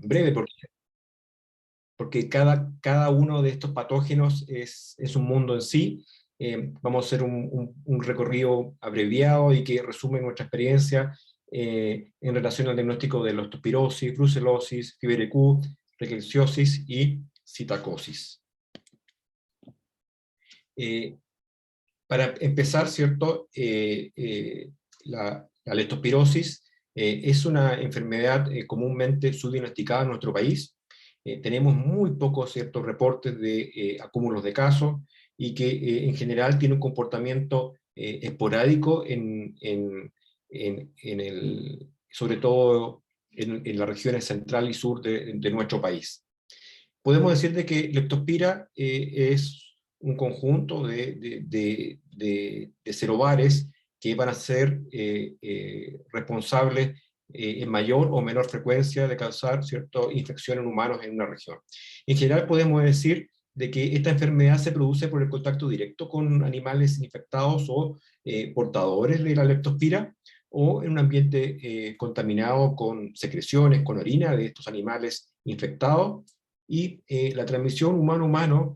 breve, porque cada uno de estos patógenos es un mundo en sí. Vamos a hacer un recorrido abreviado y que resume nuestra experiencia en relación al diagnóstico de leptospirosis, brucelosis, fiebre Q, rickettsiosis y citacosis. Para empezar, ¿cierto? La leptospirosis es una enfermedad comúnmente subdiagnosticada en nuestro país. Tenemos muy pocos ciertos reportes de acúmulos de casos y que en general tiene un comportamiento esporádico sobre todo en las regiones central y sur de nuestro país. Podemos decir de que leptospira es un conjunto de serobares que van a ser responsables en mayor o menor frecuencia de causar cierta infección en humanos en una región. En general podemos decir de que esta enfermedad se produce por el contacto directo con animales infectados o portadores de la leptospira, o en un ambiente contaminado con secreciones, con orina de estos animales infectados, y la transmisión humano-humano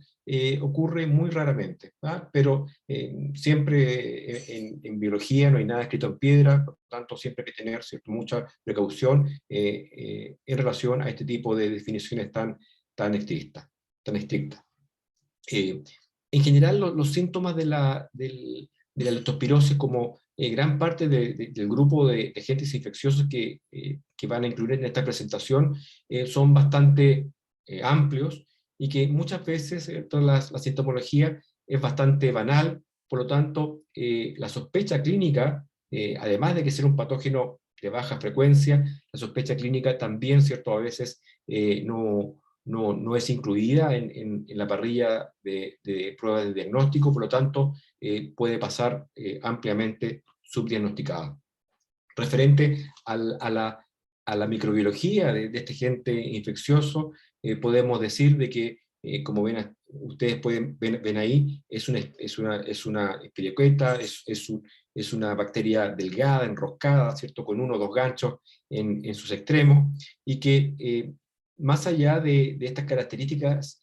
ocurre muy raramente, ¿verdad? Pero siempre biología no hay nada escrito en piedra, por lo tanto siempre hay que tener, ¿cierto?, mucha precaución en relación a este tipo de definiciones tan estrictas. En general, los síntomas de la leptospirosis, como gran parte del grupo de agentes infecciosos que van a incluir en esta presentación, son bastante amplios, y que muchas veces la sintomología es bastante banal. Por lo tanto, la sospecha clínica, además de que ser un patógeno de baja frecuencia, la sospecha clínica también, ¿cierto?, a veces no es incluida en la parrilla de pruebas de diagnóstico. Por lo tanto, puede pasar ampliamente subdiagnosticada. Referente a la microbiología de este agente infeccioso, podemos decir de que, como ustedes ven ahí, es una espiricueta, es una bacteria delgada, enroscada, ¿cierto?, con uno o dos ganchos en sus extremos, y que más allá de estas características,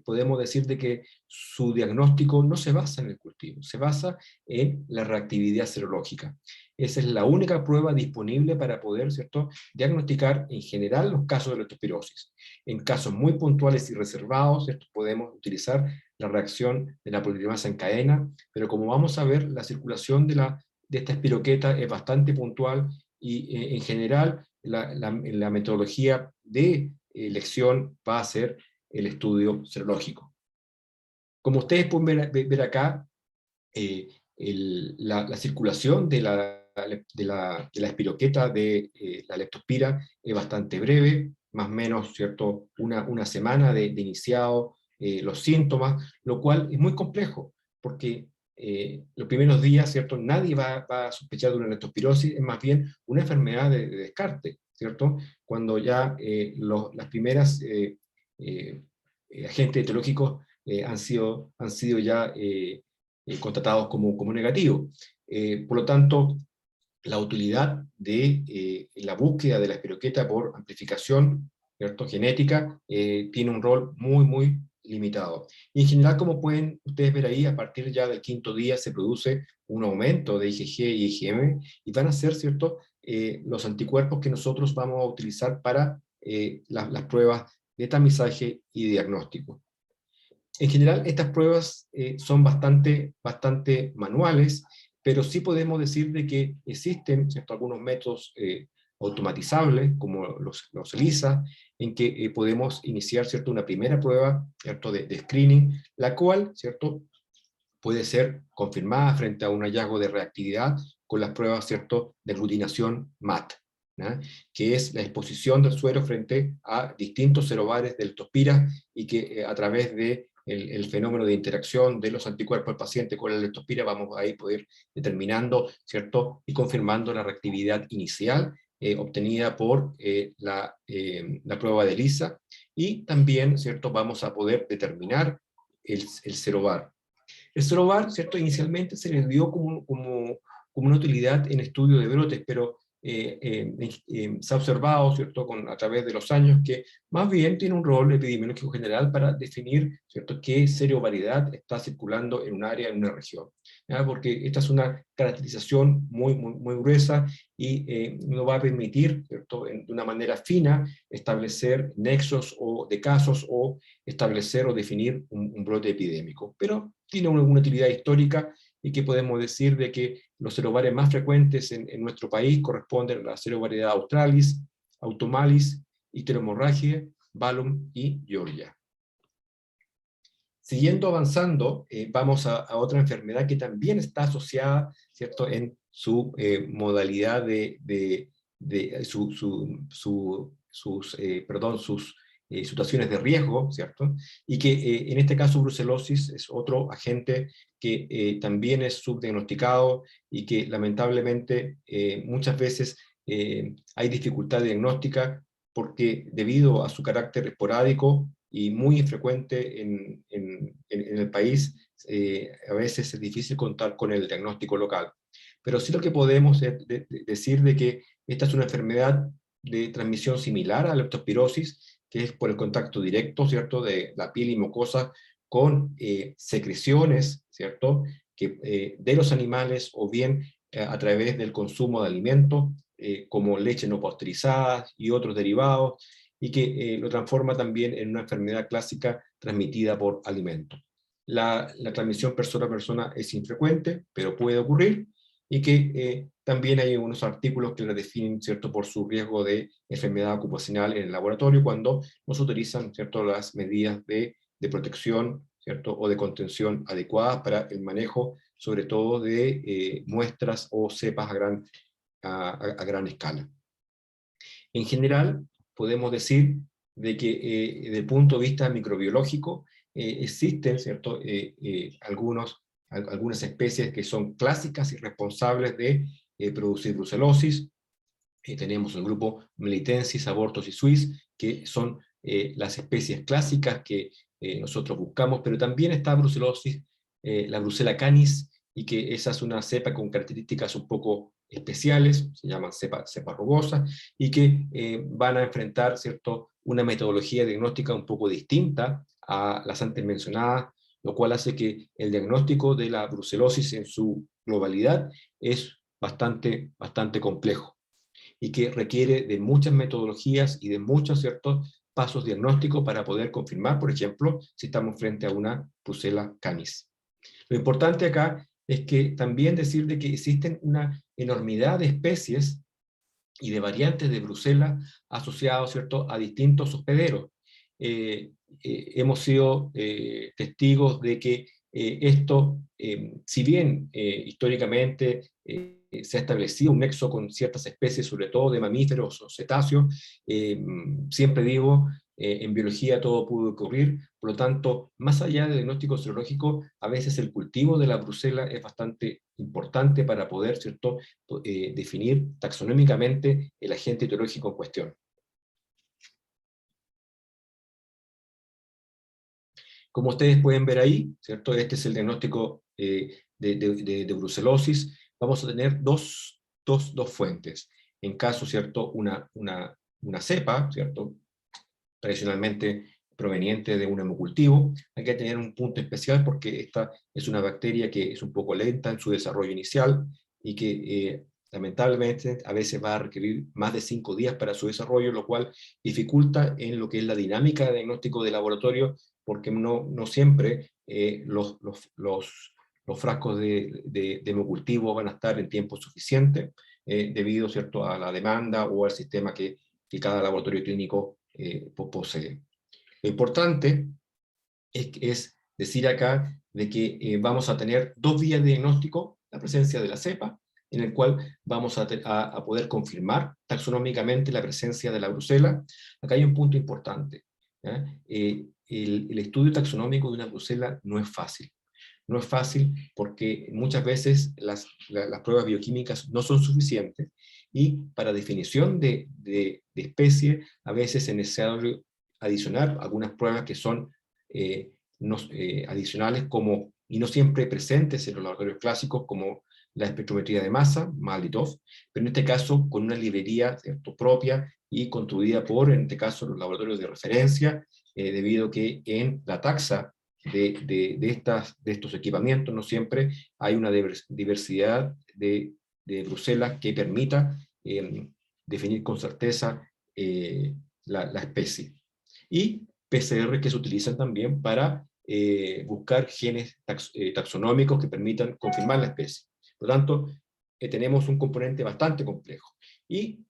podemos decir de que su diagnóstico no se basa en el cultivo, se basa en la reactividad serológica. Esa es la única prueba disponible para poder, ¿cierto?, diagnosticar en general los casos de leptospirosis. En casos muy puntuales y reservados, ¿cierto?, podemos utilizar la reacción de la polimerasa en cadena, pero como vamos a ver, la circulación de esta espiroqueta es bastante puntual, y en general la metodología de elección va a ser el estudio serológico. Como ustedes pueden ver acá, la circulación de la espiroqueta de la leptospira es bastante breve, más o menos, ¿cierto?, una semana de iniciado los síntomas, lo cual es muy complejo, porque los primeros días, ¿cierto?, nadie va a sospechar de una leptospirosis, es más bien una enfermedad de descarte, ¿cierto? Cuando ya las primeras agentes etiológicos han sido ya constatados como negativos. Por lo tanto, la utilidad de la búsqueda de la espiroqueta por amplificación, ¿cierto?, genética, tiene un rol muy limitado. Y en general, como pueden ustedes ver ahí, a partir ya del quinto día se produce un aumento de IgG y IgM, y van a ser, ¿cierto?, los anticuerpos que nosotros vamos a utilizar para las pruebas de tamizaje y diagnóstico. En general, estas pruebas son bastante manuales, pero sí podemos decir de que existen, ¿cierto?, algunos métodos automatizables, como los ELISA, en que podemos iniciar, ¿cierto?, una primera prueba, ¿cierto?, de screening, la cual, ¿cierto?, puede ser confirmada frente a un hallazgo de reactividad con las pruebas, ¿cierto?, de aglutinación MAT, ¿no?, que es la exposición del suero frente a distintos serobares de leptospira, y que a través de el fenómeno de interacción de los anticuerpos del paciente con la leptospira vamos a ir poder determinando, ¿cierto?, y confirmando la reactividad inicial obtenida por la prueba de ELISA, y también, ¿cierto?, vamos a poder determinar el serobar. El serobar, ¿cierto?, inicialmente se le dio como una utilidad en estudio de brotes, pero se ha observado, ¿cierto?, a través de los años, que más bien tiene un rol epidemiológico general para definir, ¿cierto?, qué serovariedad está circulando en un área, en una región. ¿Ya? Porque esta es una caracterización muy gruesa y nos va a permitir, ¿cierto?, de una manera fina, establecer nexos o de casos o establecer o definir un brote epidémico. Pero tiene una utilidad histórica y que podemos decir de que los serovarios más frecuentes en nuestro país corresponden a la serovariedad australis, automalis, icteromorragie, Vallum y Georgia. Siguiendo avanzando, vamos a otra enfermedad que también está asociada, ¿cierto?, en su modalidad sus situaciones de riesgo, ¿cierto? Y que en este caso brucelosis es otro agente que también es subdiagnosticado y que lamentablemente muchas veces hay dificultad diagnóstica porque debido a su carácter esporádico y muy infrecuente en el país, a veces es difícil contar con el diagnóstico local. Pero sí lo que podemos decir de que esta es una enfermedad de transmisión similar a la leptospirosis, que es por el contacto directo, ¿cierto?, de la piel y mucosa con secreciones, ¿cierto?, de los animales o bien a través del consumo de alimentos, como leche no pasteurizada y otros derivados, y que lo transforma también en una enfermedad clásica transmitida por alimentos. La transmisión persona a persona es infrecuente, pero puede ocurrir, y que también hay unos artículos que la definen, ¿cierto?, por su riesgo de enfermedad ocupacional en el laboratorio cuando no se utilizan, ¿cierto?, las medidas de protección, ¿cierto?, o de contención adecuadas para el manejo, sobre todo de muestras o cepas a gran escala. En general, podemos decir de que desde el punto de vista microbiológico existen, ¿cierto?, algunas especies que son clásicas y responsables de producir brucelosis. Tenemos el grupo Melitensis, Abortus y Suis, que son las especies clásicas que nosotros buscamos, pero también está brucelosis, la Brucella canis, y que esa es una cepa con características un poco especiales, se llaman cepa rugosa, y que van a enfrentar, ¿cierto?, una metodología diagnóstica un poco distinta a las antes mencionadas, lo cual hace que el diagnóstico de la brucelosis en su globalidad es bastante complejo y que requiere de muchas metodologías y de muchos ciertos pasos diagnósticos para poder confirmar, por ejemplo, si estamos frente a una Brucella canis. Lo importante acá es que también decir de que existen una enormidad de especies y de variantes de Brucella asociados, ¿cierto?, a distintos hospederos. Hemos sido testigos de que esto, si bien históricamente se ha establecido un nexo con ciertas especies, sobre todo de mamíferos o cetáceos, siempre digo, en biología todo puede ocurrir, por lo tanto, más allá del diagnóstico serológico, a veces el cultivo de la brucela es bastante importante para poder, ¿cierto?, definir taxonómicamente el agente etiológico en cuestión. Como ustedes pueden ver ahí, ¿cierto?, este es el diagnóstico de brucelosis. Vamos a tener dos fuentes. En caso, ¿cierto?, una cepa, ¿cierto?, tradicionalmente proveniente de un hemocultivo. Hay que tener un punto especial porque esta es una bacteria que es un poco lenta en su desarrollo inicial y que lamentablemente a veces va a requerir más de 5 días para su desarrollo, lo cual dificulta en lo que es la dinámica de diagnóstico de laboratorio, porque no siempre los frascos de hemocultivo van a estar en tiempo suficiente, debido, ¿cierto?, a la demanda o al sistema que cada laboratorio clínico posee. Lo importante es decir acá de que vamos a tener 2 vías de diagnóstico: la presencia de la cepa, en el cual vamos a poder confirmar taxonómicamente la presencia de la brucela. Acá hay un punto importante, ¿ya? El estudio taxonómico de una brucela no es fácil. No es fácil porque muchas veces las pruebas bioquímicas no son suficientes, y para definición de especie a veces es necesario adicionar algunas pruebas que son adicionales y no siempre presentes en los laboratorios clásicos, como la espectrometría de masa, MALDI-TOF, pero en este caso con una librería, ¿cierto?, propia y construida por, en este caso, los laboratorios de referencia, debido a que en la taxa de estos equipamientos no siempre hay una diversidad de Bruselas que permita definir con certeza la especie. Y PCR que se utilizan también para buscar genes taxonómicos que permitan confirmar la especie. Por lo tanto, tenemos un componente bastante complejo. Y,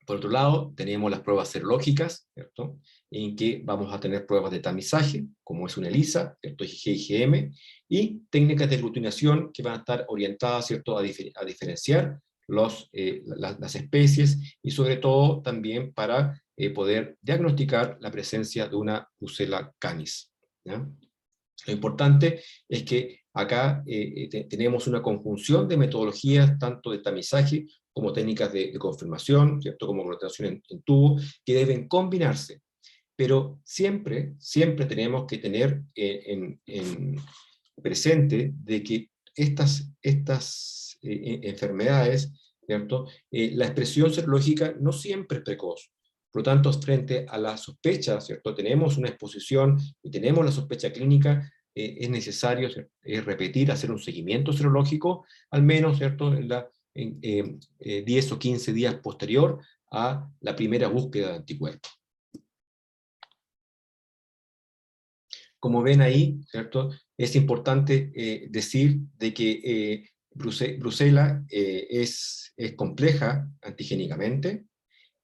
por otro lado, tenemos las pruebas serológicas, ¿cierto?, en que vamos a tener pruebas de tamizaje, como es una ELISA, ¿cierto?, IgG, IgM, y técnicas de aglutinación que van a estar orientadas, ¿cierto?, a diferenciar las especies, y sobre todo también para poder diagnosticar la presencia de una Brucella canis, ¿ya? Lo importante es que acá tenemos una conjunción de metodologías, tanto de tamizaje como técnicas de confirmación, ¿cierto?, como rotación en tubo, que deben combinarse. Pero siempre, siempre tenemos que tener en presente de que estas enfermedades, ¿cierto?, la expresión serológica no siempre es precoz. Por lo tanto, frente a la sospecha, ¿cierto?, tenemos una exposición y tenemos la sospecha clínica, es necesario repetir, hacer un seguimiento serológico, al menos, ¿cierto?, en 10 o 15 días posterior a la primera búsqueda de anticuerpos. Como ven ahí, ¿cierto?, es importante decir de que Brucella es compleja antigénicamente,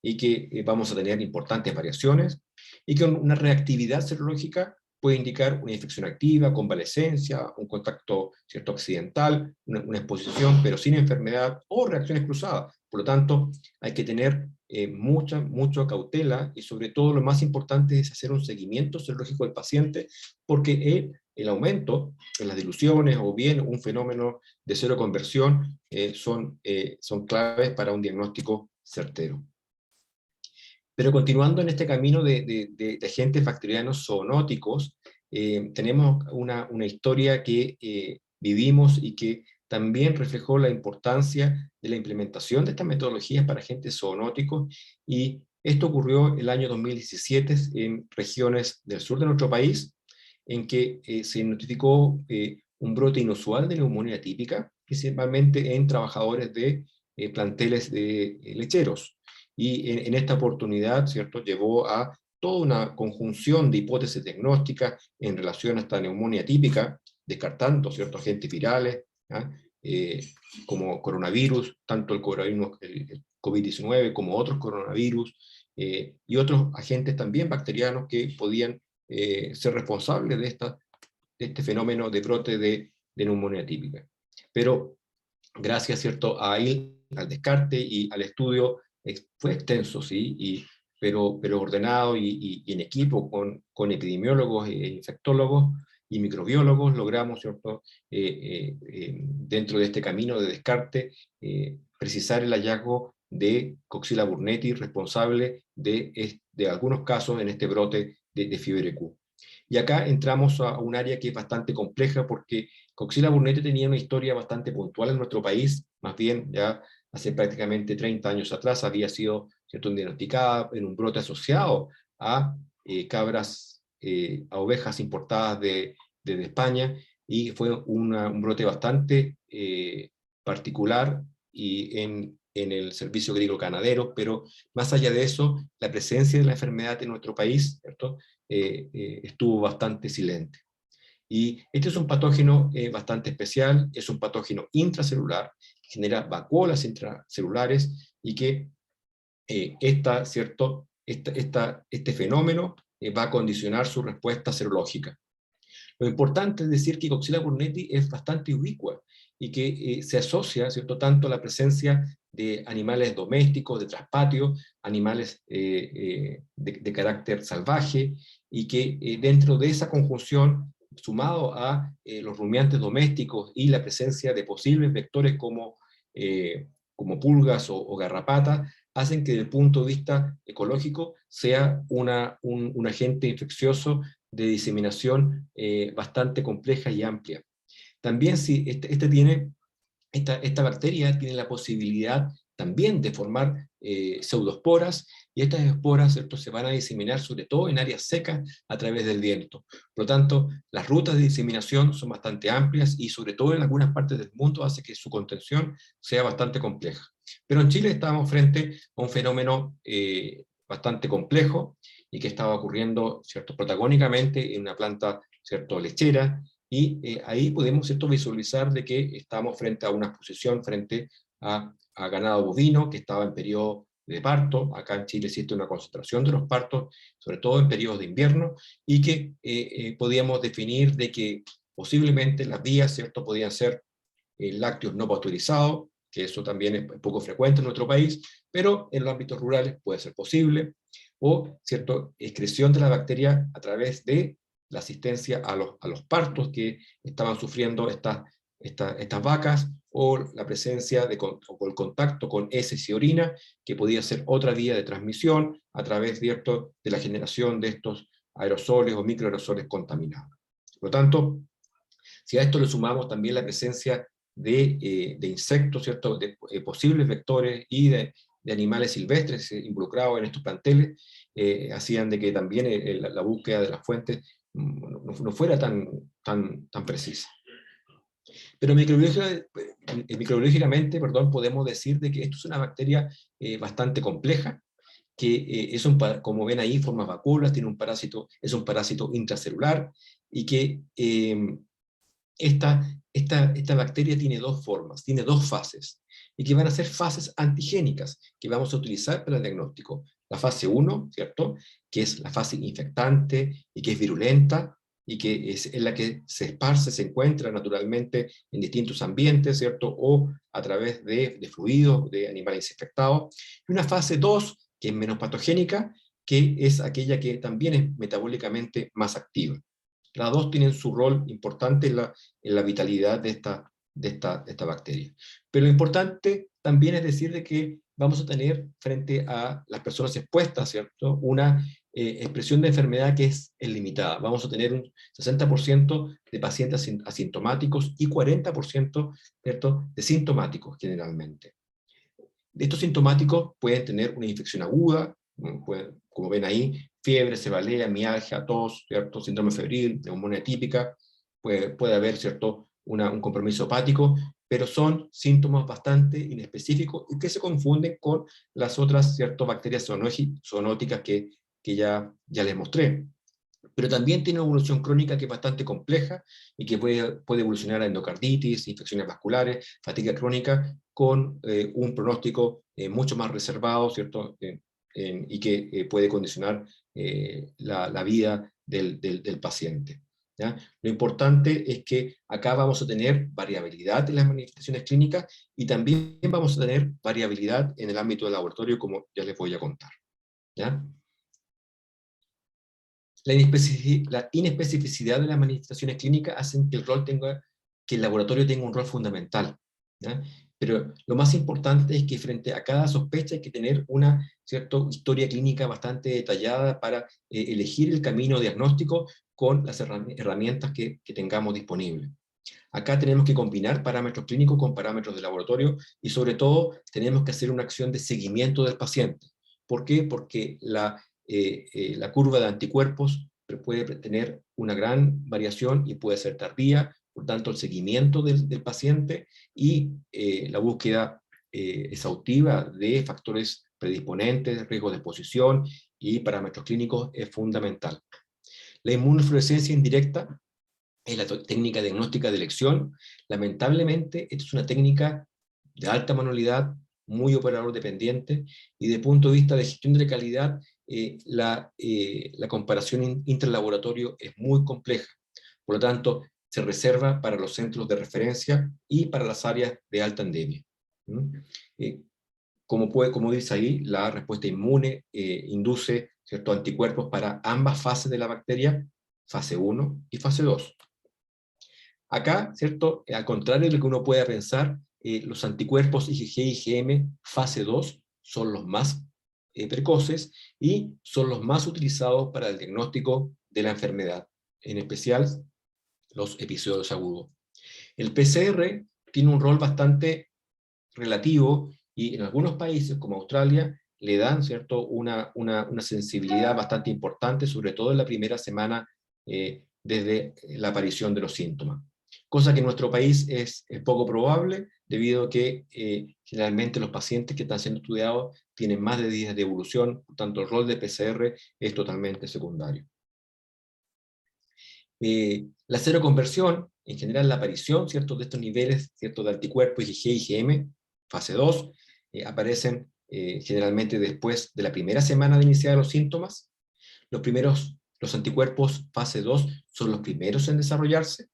y que vamos a tener importantes variaciones, y que una reactividad serológica puede indicar una infección activa, convalescencia, un contacto, ¿cierto?, accidental, una exposición, pero sin enfermedad, o reacciones cruzadas. Por lo tanto, hay que tener mucha cautela, y sobre todo lo más importante es hacer un seguimiento serológico del paciente, porque el aumento en las diluciones o bien un fenómeno de seroconversión son claves para un diagnóstico certero. Pero continuando en este camino de agentes bacterianos zoonóticos, tenemos una historia que vivimos y que también reflejó la importancia de la implementación de estas metodologías para agentes zoonóticos, y esto ocurrió el año 2017 en regiones del sur de nuestro país, en que se notificó un brote inusual de neumonía típica, principalmente en trabajadores de planteles de lecheros. Y en esta oportunidad, ¿cierto?, llevó a toda una conjunción de hipótesis diagnósticas en relación a esta neumonía típica, descartando, ¿cierto?, agentes virales, ¿ah? Como coronavirus, tanto el COVID-19 como otros coronavirus, y otros agentes también bacterianos que podían ser responsables de este fenómeno de brote de neumonía típica. Pero gracias, ¿cierto?, al descarte y al estudio, fue extenso, ¿sí?, pero ordenado y en equipo con epidemiólogos e infectólogos y microbiólogos, logramos, ¿cierto?, dentro de este camino de descarte, precisar el hallazgo de Coxella burnetii, responsable de algunos casos en este brote de fiebre Q. Y acá entramos a un área que es bastante compleja, porque Coxella burnetii tenía una historia bastante puntual en nuestro país. Más bien ya hace prácticamente 30 años atrás había sido, ¿cierto?, diagnosticada en un brote asociado a cabras, a ovejas importadas de España, y fue un brote bastante particular y en el servicio agrícola ganadero, pero más allá de eso, la presencia de la enfermedad en nuestro país, ¿cierto?, estuvo bastante silente. Y este es un patógeno bastante especial, es un patógeno intracelular, que genera vacuolas intracelulares, y que este fenómeno va a condicionar su respuesta serológica. Lo importante es decir que Coxella burnetii es bastante ubicua, y que se asocia, ¿cierto?, tanto a la presencia de animales domésticos, de traspatio, animales de carácter salvaje, y que dentro de esa conjunción, sumado a los rumiantes domésticos y la presencia de posibles vectores como pulgas o garrapatas, hacen que desde el punto de vista ecológico sea un agente infeccioso de diseminación bastante compleja y amplia. También si este tiene esta bacteria tiene la posibilidad también de formar pseudoesporas, y estas esporas, ¿cierto?, se van a diseminar sobre todo en áreas secas a través del viento. Por lo tanto, las rutas de diseminación son bastante amplias y sobre todo en algunas partes del mundo hace que su contención sea bastante compleja. Pero en Chile estábamos frente a un fenómeno bastante complejo y que estaba ocurriendo, ¿cierto?, protagónicamente en una planta, ¿cierto?, lechera, y ahí podemos, ¿cierto?, visualizar de que estamos frente a una exposición frente a ganado bovino que estaba en periodo de parto. Acá en Chile existe una concentración de los partos, sobre todo en periodos de invierno, y que podíamos definir de que posiblemente las vías, ¿cierto?, podían ser lácteos no pasteurizados, que eso también es poco frecuente en nuestro país, pero en los ámbitos rurales puede ser posible, o, ¿cierto?, excreción de la bacteria a través de la asistencia a los partos que estaban sufriendo estas vacas, o la presencia o el contacto con heces y orina, que podía ser otra vía de transmisión a través, ¿cierto?, de la generación de estos aerosoles o microaerosoles contaminados. Por lo tanto, si a esto le sumamos también la presencia de insectos, ¿cierto?, de posibles vectores y de animales silvestres involucrados en estos planteles, hacían de que también la búsqueda de las fuentes no fuera tan precisa. Pero microbiológicamente, perdón, podemos decir de que esto es una bacteria bastante compleja, que como ven ahí, forma vacuolas, tiene es un parásito intracelular, y que esta bacteria tiene dos formas, tiene dos fases, y que van a ser fases antigénicas que vamos a utilizar para el diagnóstico. La fase 1, ¿cierto?, que es la fase infectante y que es virulenta, y que es en la que se esparce, se encuentra naturalmente en distintos ambientes, ¿cierto?, o a través de fluidos de animales infectados. Y una fase 2, que es menos patogénica, que es aquella que también es metabólicamente más activa. Las dos tienen su rol importante en la vitalidad de esta bacteria. Pero lo importante también es decir de que vamos a tener frente a las personas expuestas, ¿cierto?, una expresión de enfermedad que es limitada. Vamos a tener un 60% de pacientes asintomáticos y 40%, ¿cierto?, de sintomáticos generalmente. Estos sintomáticos pueden tener una infección aguda, como ven ahí, fiebre, cefalea, mialgia, tos, ¿cierto?, síndrome febril, neumonía típica, puede haber, ¿cierto?, un compromiso hepático, pero son síntomas bastante inespecíficos y que se confunden con las otras, ¿cierto?, bacterias zoonóticas que ya les mostré. Pero también tiene una evolución crónica que es bastante compleja y que puede evolucionar a endocarditis, infecciones vasculares, fatiga crónica, con un pronóstico mucho más reservado, ¿cierto?, y que puede condicionar la vida del paciente, ¿ya? Lo importante es que acá vamos a tener variabilidad en las manifestaciones clínicas y también vamos a tener variabilidad en el ámbito del laboratorio, como ya les voy a contar, ¿ya? La inespecificidad de las manifestaciones clínicas hacen que el laboratorio tenga un rol fundamental, ¿ya? Pero lo más importante es que frente a cada sospecha hay que tener una, ¿cierto?, historia clínica bastante detallada para elegir el camino diagnóstico con las herramientas que tengamos disponibles. Acá tenemos que combinar parámetros clínicos con parámetros de laboratorio y sobre todo tenemos que hacer una acción de seguimiento del paciente. ¿Por qué? Porque la curva de anticuerpos puede tener una gran variación y puede ser tardía, por tanto el seguimiento del paciente y la búsqueda exhaustiva de factores predisponentes, riesgos de exposición y parámetros clínicos es fundamental. La inmunofluorescencia indirecta es la técnica diagnóstica de elección. Lamentablemente, esta es una técnica de alta manualidad, muy operador dependiente, y de punto de vista de gestión de calidad, la comparación intralaboratorio es muy compleja. Por lo tanto, se reserva para los centros de referencia y para las áreas de alta endemia. Como dice ahí, la respuesta inmune induce, ¿cierto?, anticuerpos para ambas fases de la bacteria, fase 1 y fase 2. Acá, ¿cierto?, al contrario de lo que uno pueda pensar, los anticuerpos IgG y IgM fase 2 son los más precoces y son los más utilizados para el diagnóstico de la enfermedad, en especial los episodios agudos. El PCR tiene un rol bastante relativo, y en algunos países como Australia le dan, ¿cierto?, una sensibilidad bastante importante, sobre todo en la primera semana desde la aparición de los síntomas. Cosa que en nuestro país es poco probable, debido a que generalmente los pacientes que están siendo estudiados tienen más de días de evolución, por tanto el rol de PCR es totalmente secundario. La seroconversión, en general la aparición, ¿cierto?, de estos niveles, ¿cierto?, de anticuerpos IgG y IgM, fase 2, aparecen generalmente después de la primera semana de iniciar los síntomas. Los anticuerpos fase 2 son los primeros en desarrollarse,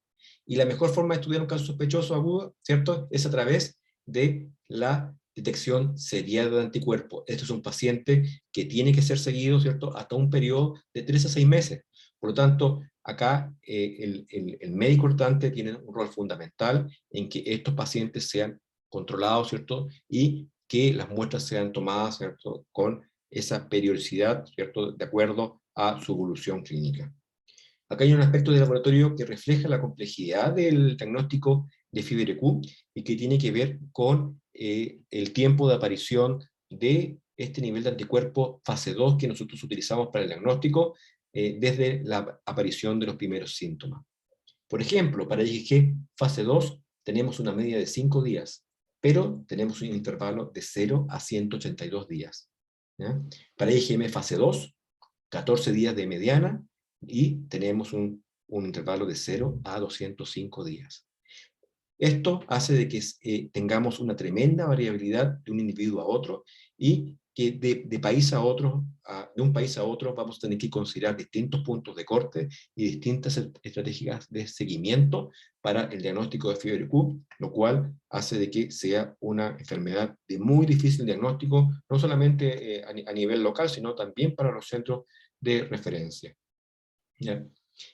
y la mejor forma de estudiar un caso sospechoso agudo, ¿cierto?, es a través de la detección seriada de anticuerpos. Este es un paciente que tiene que ser seguido, ¿cierto?, hasta un periodo de 3 a 6 meses. Por lo tanto, acá el médico tratante tiene un rol fundamental en que estos pacientes sean controlados, ¿cierto?, y que las muestras sean tomadas, ¿cierto?, con esa periodicidad, ¿cierto?, de acuerdo a su evolución clínica. Acá hay un aspecto del laboratorio que refleja la complejidad del diagnóstico de fiebre Q y que tiene que ver con el tiempo de aparición de este nivel de anticuerpo fase 2 que nosotros utilizamos para el diagnóstico desde la aparición de los primeros síntomas. Por ejemplo, para IgG fase 2 tenemos una media de 5 días, pero tenemos un intervalo de 0 a 182 días. ¿Ya? Para IgM fase 2, 14 días de mediana, y tenemos un intervalo de 0 a 205 días. Esto hace de que tengamos una tremenda variabilidad de un individuo a otro, y que de país a otro, de un país a otro, vamos a tener que considerar distintos puntos de corte y distintas estrategias de seguimiento para el diagnóstico de fiebre Q, lo cual hace de que sea una enfermedad de muy difícil diagnóstico, no solamente a nivel local, sino también para los centros de referencia. ¿Ya?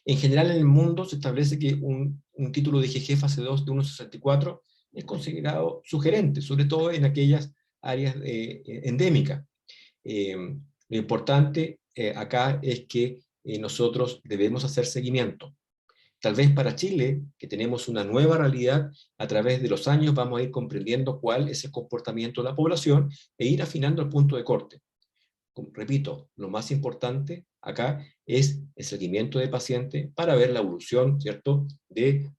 En general en el mundo se establece que un título de IgG fase 2 de 1,64 es considerado sugerente, sobre todo en aquellas áreas endémicas. Lo importante acá es que nosotros debemos hacer seguimiento. Tal vez para Chile, que tenemos una nueva realidad, a través de los años vamos a ir comprendiendo cuál es el comportamiento de la población e ir afinando el punto de corte. Repito, lo más importante acá es el seguimiento de paciente para ver la evolución, ¿cierto?, de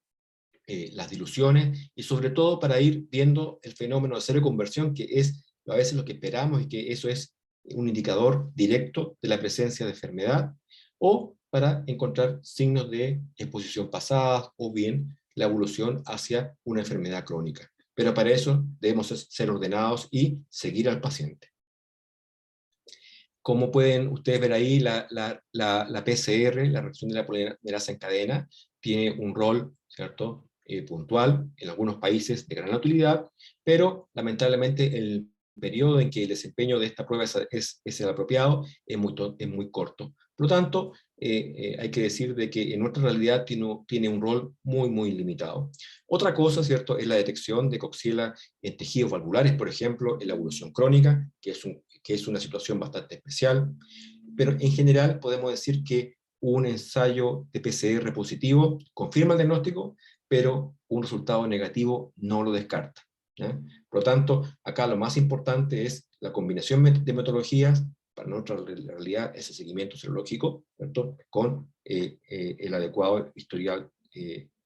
las diluciones, y sobre todo para ir viendo el fenómeno de seroconversión, que es a veces lo que esperamos, y que eso es un indicador directo de la presencia de enfermedad, o para encontrar signos de exposición pasada, o bien la evolución hacia una enfermedad crónica. Pero para eso debemos ser ordenados y seguir al paciente. Como pueden ustedes ver ahí, la PCR, la reacción de la polimerasa en cadena, tiene un rol, ¿cierto?, puntual en algunos países de gran utilidad, pero lamentablemente el periodo en que el desempeño de esta prueba es el apropiado es muy corto. Por lo tanto, hay que decir de que en nuestra realidad tiene un rol muy limitado. Otra cosa, ¿cierto?, es la detección de Coxiella en tejidos valvulares, por ejemplo, en la evolución crónica, que es una situación bastante especial, pero en general podemos decir que un ensayo de PCR positivo confirma el diagnóstico, pero un resultado negativo no lo descarta. ¿Ya? Por lo tanto, acá lo más importante es la combinación de metodologías. Para nuestra realidad es el seguimiento serológico, ¿cierto?, con el adecuado historial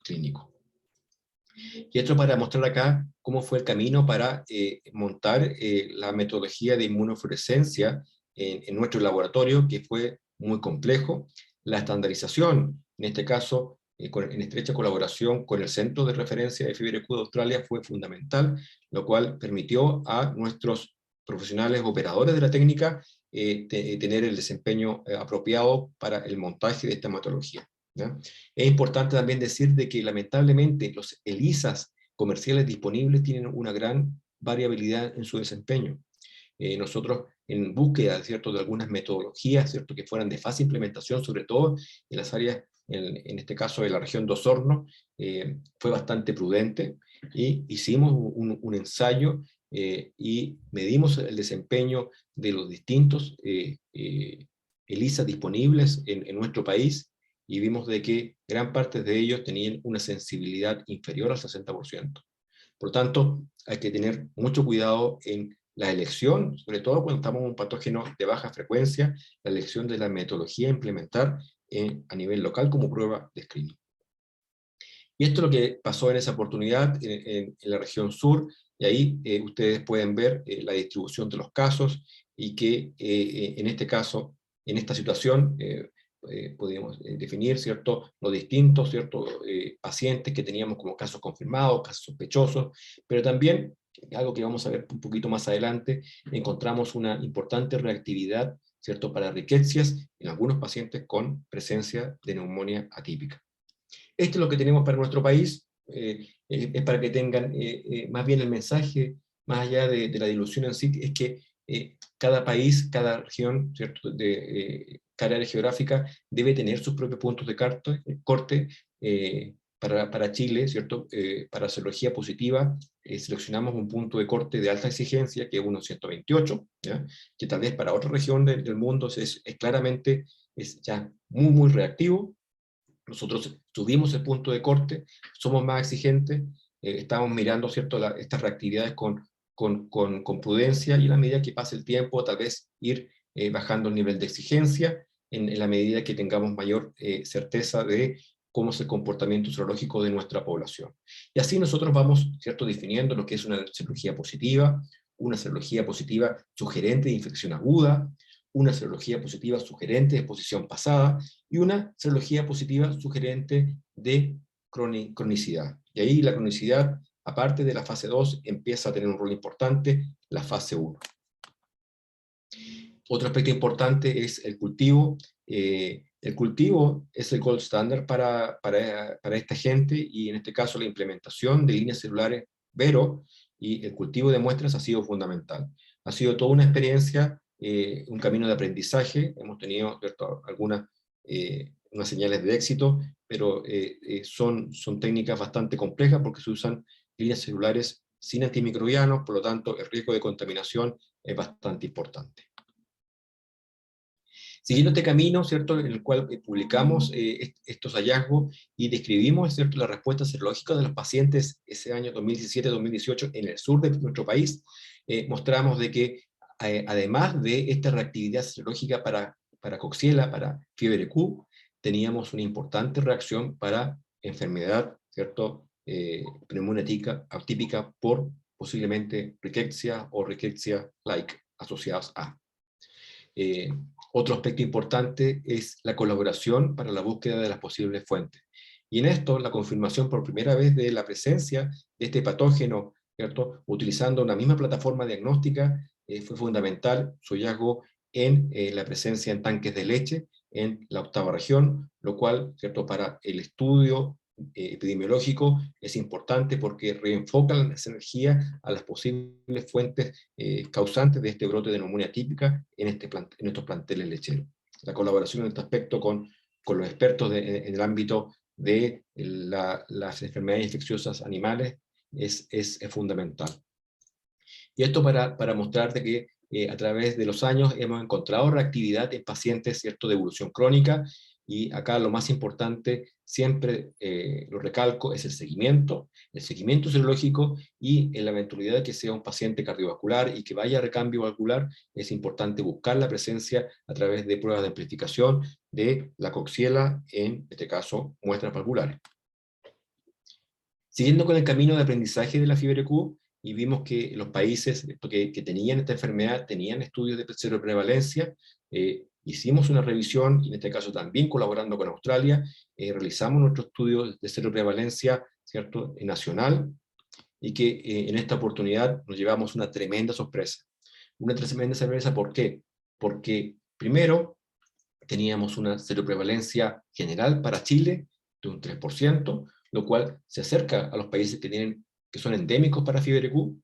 clínico. Y esto para mostrar acá cómo fue el camino para montar la metodología de inmunofluorescencia en nuestro laboratorio, que fue muy complejo. La estandarización, en este caso, en estrecha colaboración con el Centro de Referencia de Fiebre Q de Australia, fue fundamental, lo cual permitió a nuestros profesionales operadores de la técnica tener el desempeño apropiado para el montaje de esta metodología. ¿Ya? Es importante también decir de que lamentablemente los ELISAs comerciales disponibles tienen una gran variabilidad en su desempeño. Nosotros, en búsqueda, ¿cierto?, de algunas metodologías, ¿cierto?, que fueran de fácil implementación, sobre todo en las áreas, en este caso de la región de Osorno, fue bastante prudente, y hicimos un ensayo y medimos el desempeño de los distintos ELISA disponibles en nuestro país, y vimos de que gran parte de ellos tenían una sensibilidad inferior al 60%. Por lo tanto, hay que tener mucho cuidado en la elección, sobre todo cuando estamos en un patógeno de baja frecuencia, la elección de la metodología a implementar a nivel local como prueba de screening. Y esto es lo que pasó en esa oportunidad en la región sur, y ahí ustedes pueden ver la distribución de los casos, y que en este caso, en esta situación, podemos definir, ¿cierto?, los distintos, ¿cierto?, pacientes que teníamos como casos confirmados, casos sospechosos, pero también, algo que vamos a ver un poquito más adelante, encontramos una importante reactividad, ¿cierto?, para riquecias en algunos pacientes con presencia de neumonía atípica. Esto es lo que tenemos para nuestro país, es para que tengan más bien el mensaje, más allá de la dilución en sí, es que cada país, cada región, ¿cierto?, cada área geográfica debe tener sus propios puntos de corte. Para Chile, ¿cierto?, para serología positiva, seleccionamos un punto de corte de alta exigencia, que es 1.128, ¿ya?, que tal vez para otra región del mundo es claramente ya muy reactivo. Nosotros subimos el punto de corte, somos más exigentes, estamos mirando, ¿cierto?, estas reactividades con prudencia, y a la medida que pase el tiempo, tal vez ir bajando el nivel de exigencia, en la medida que tengamos mayor certeza de cómo es el comportamiento serológico de nuestra población. Y así nosotros vamos, ¿cierto?, definiendo lo que es una serología positiva sugerente de infección aguda, una serología positiva sugerente de exposición pasada, y una serología positiva sugerente de cronicidad. Y ahí la cronicidad, aparte de la fase 2, empieza a tener un rol importante, la fase 1. Otro aspecto importante es el cultivo. El cultivo es el gold standard para esta gente, y en este caso la implementación de líneas celulares Vero y el cultivo de muestras ha sido fundamental. Ha sido toda una experiencia, un camino de aprendizaje. Hemos tenido, ¿cierto?, unas señales de éxito, pero son técnicas bastante complejas porque se usan líneas celulares sin antimicrobianos, por lo tanto el riesgo de contaminación es bastante importante. Siguiendo este camino, ¿cierto?, en el cual publicamos estos hallazgos y describimos, ¿cierto?, la respuesta serológica de los pacientes ese año 2017-2018 en el sur de nuestro país, mostramos de que además de esta reactividad serológica para Coxiella, para fiebre Q, teníamos una importante reacción para enfermedad, ¿cierto?, pneumonía atípica por posiblemente rickettsia o rickettsia-like asociados a. Otro aspecto importante es la colaboración para la búsqueda de las posibles fuentes. Y en esto, la confirmación por primera vez de la presencia de este patógeno, ¿cierto?, utilizando una misma plataforma diagnóstica, fue fundamental su hallazgo en la presencia en tanques de leche en la 8ª región, lo cual, ¿cierto?, para el estudio epidemiológico es importante porque reenfoca la energía a las posibles fuentes causantes de este brote de neumonía típica en estos planteles lecheros. La colaboración en este aspecto con los expertos en el ámbito de las enfermedades infecciosas animales es fundamental. Y esto para mostrarte que a través de los años hemos encontrado reactividad en pacientes, ¿cierto?, de evolución crónica, y acá lo más importante, siempre lo recalco, es el seguimiento serológico, y en la eventualidad de que sea un paciente cardiovascular y que vaya a recambio valvular, es importante buscar la presencia a través de pruebas de amplificación de la Coxiella, en este caso muestras valvulares. Siguiendo con el camino de aprendizaje de la fiebre Q, y vimos que los países que tenían esta enfermedad tenían estudios de seroprevalencia, hicimos una revisión, y en este caso también colaborando con Australia, realizamos nuestro estudio de seroprevalencia, ¿cierto?, nacional, y que en esta oportunidad nos llevamos una tremenda sorpresa. Una tremenda sorpresa, ¿por qué? Porque primero teníamos una seroprevalencia general para Chile de un 3%, lo cual se acerca a los países que son endémicos para fiebre Q.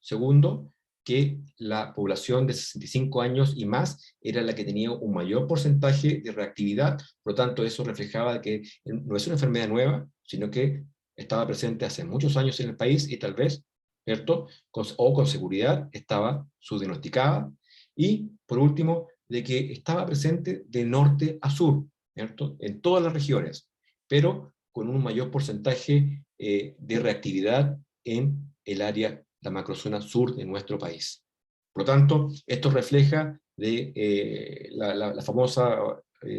Segundo, que la población de 65 años y más era la que tenía un mayor porcentaje de reactividad. Por lo tanto, eso reflejaba que no es una enfermedad nueva, sino que estaba presente hace muchos años en el país, y tal vez, ¿cierto?, con seguridad estaba subdiagnosticada. Y por último, de que estaba presente de norte a sur, ¿cierto?, en todas las regiones, pero con un mayor porcentaje de reactividad en el área, la macrozona sur de nuestro país. Por lo tanto, esto refleja la famosa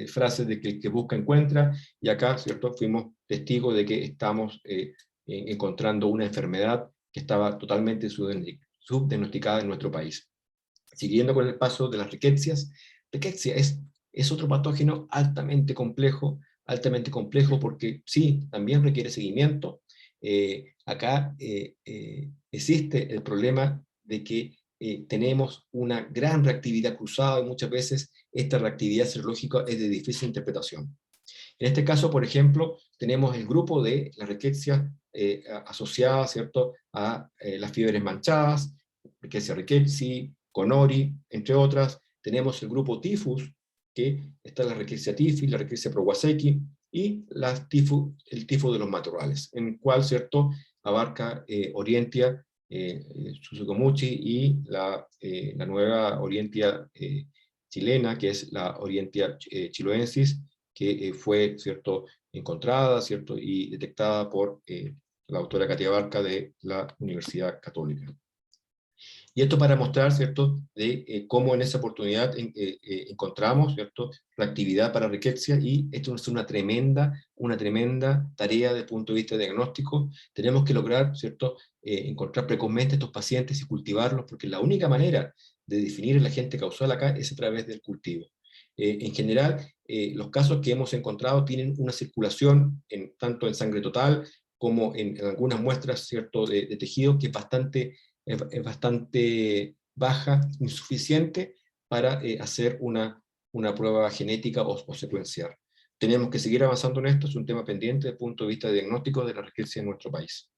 frase de que el que busca encuentra, y acá, ¿cierto?, fuimos testigos de que estamos encontrando una enfermedad que estaba totalmente subdiagnosticada en nuestro país. Siguiendo con el paso de las riquecias, rickettsia es otro patógeno altamente complejo porque sí, también requiere seguimiento. Acá existe el problema de que tenemos una gran reactividad cruzada y muchas veces esta reactividad serológica es de difícil interpretación. En este caso, por ejemplo, tenemos el grupo de la riquezia asociada, ¿cierto?, a las fiebres manchadas, riquezia rickettsii, Conori, entre otras. Tenemos el grupo tifus, que está la riquezia tifus, la riquezia prowazekii, y el tifus de los matorrales, en el cual, ¿cierto?, abarca Orientia, Suzukomuchi, y la nueva Orientia chilena, que es la Orientia chiloensis, que fue, ¿cierto?, encontrada, ¿cierto?, y detectada por la doctora Katia Barca de la Universidad Católica. Y esto para mostrar, ¿cierto?, de cómo en esa oportunidad encontramos, ¿cierto?, reactividad para riquezia, y esto es una tremenda tarea desde el punto de vista diagnóstico. Tenemos que lograr, ¿cierto?, encontrar precozmente estos pacientes y cultivarlos, porque la única manera de definir el agente causal acá es a través del cultivo. En general, los casos que hemos encontrado tienen una circulación tanto en sangre total como en algunas muestras, ¿cierto?, de tejido, que es bastante baja, insuficiente para hacer una prueba genética o secuenciar. Tenemos que seguir avanzando en esto, es un tema pendiente desde el punto de vista diagnóstico de la riqueza en nuestro país.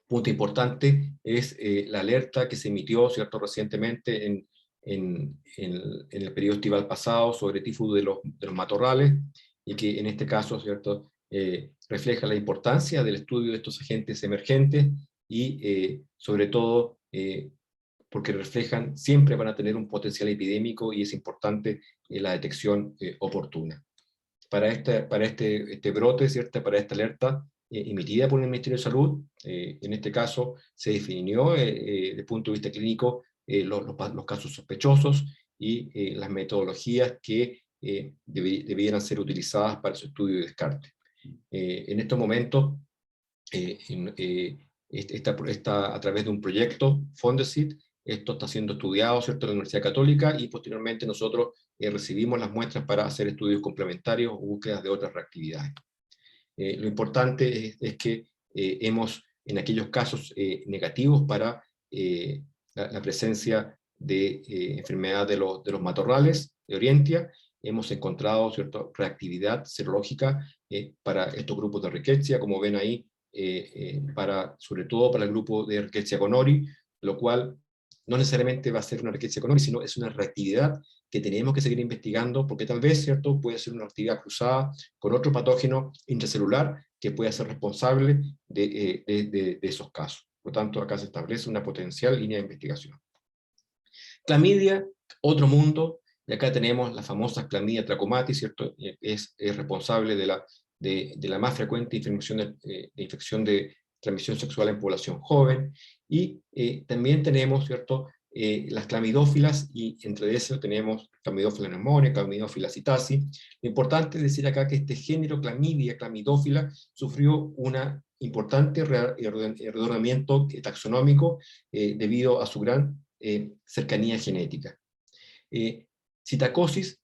Punto importante es la alerta que se emitió, ¿cierto?, recientemente en el periodo estival pasado sobre tifus de los matorrales, y que en este caso, ¿cierto?, refleja la importancia del estudio de estos agentes emergentes, y sobre todo porque reflejan, siempre van a tener un potencial epidémico, y es importante la detección oportuna. Para este brote, ¿cierto?, para esta alerta emitida por el Ministerio de Salud, en este caso se definió desde el punto de vista clínico los casos sospechosos y las metodologías que debieran ser utilizadas para su estudio y descarte. En estos momentos, a través de un proyecto, Fondesit, esto está siendo estudiado, ¿cierto?, en la Universidad Católica, y posteriormente nosotros recibimos las muestras para hacer estudios complementarios o búsquedas de otras reactividades. Lo importante es que en aquellos casos negativos para la presencia de enfermedad de los matorrales, de Orientia, hemos encontrado, ¿cierto?, reactividad serológica para estos grupos de riquezia, como ven ahí, sobre todo para el grupo de riquezia Conori, lo cual no necesariamente va a ser una riquezia Conori, sino es una reactividad que tenemos que seguir investigando, porque tal vez, ¿cierto?, puede ser una actividad cruzada con otro patógeno intracelular que pueda ser responsable de esos casos. Por lo tanto, acá se establece una potencial línea de investigación. Clamidia, otro mundo, y acá tenemos la famosa Clamidia trachomatis, ¿cierto?, es responsable de la más frecuente infección de transmisión sexual en población joven, y también tenemos, ¿cierto?, las clamidófilas, y entre eso tenemos Clamidófila pneumoniae, Clamidófila psittacea. Lo importante es decir acá que este género Clamidia, clamidófila, sufrió un importante reordenamiento taxonómico debido a su gran cercanía genética. Psittacosis,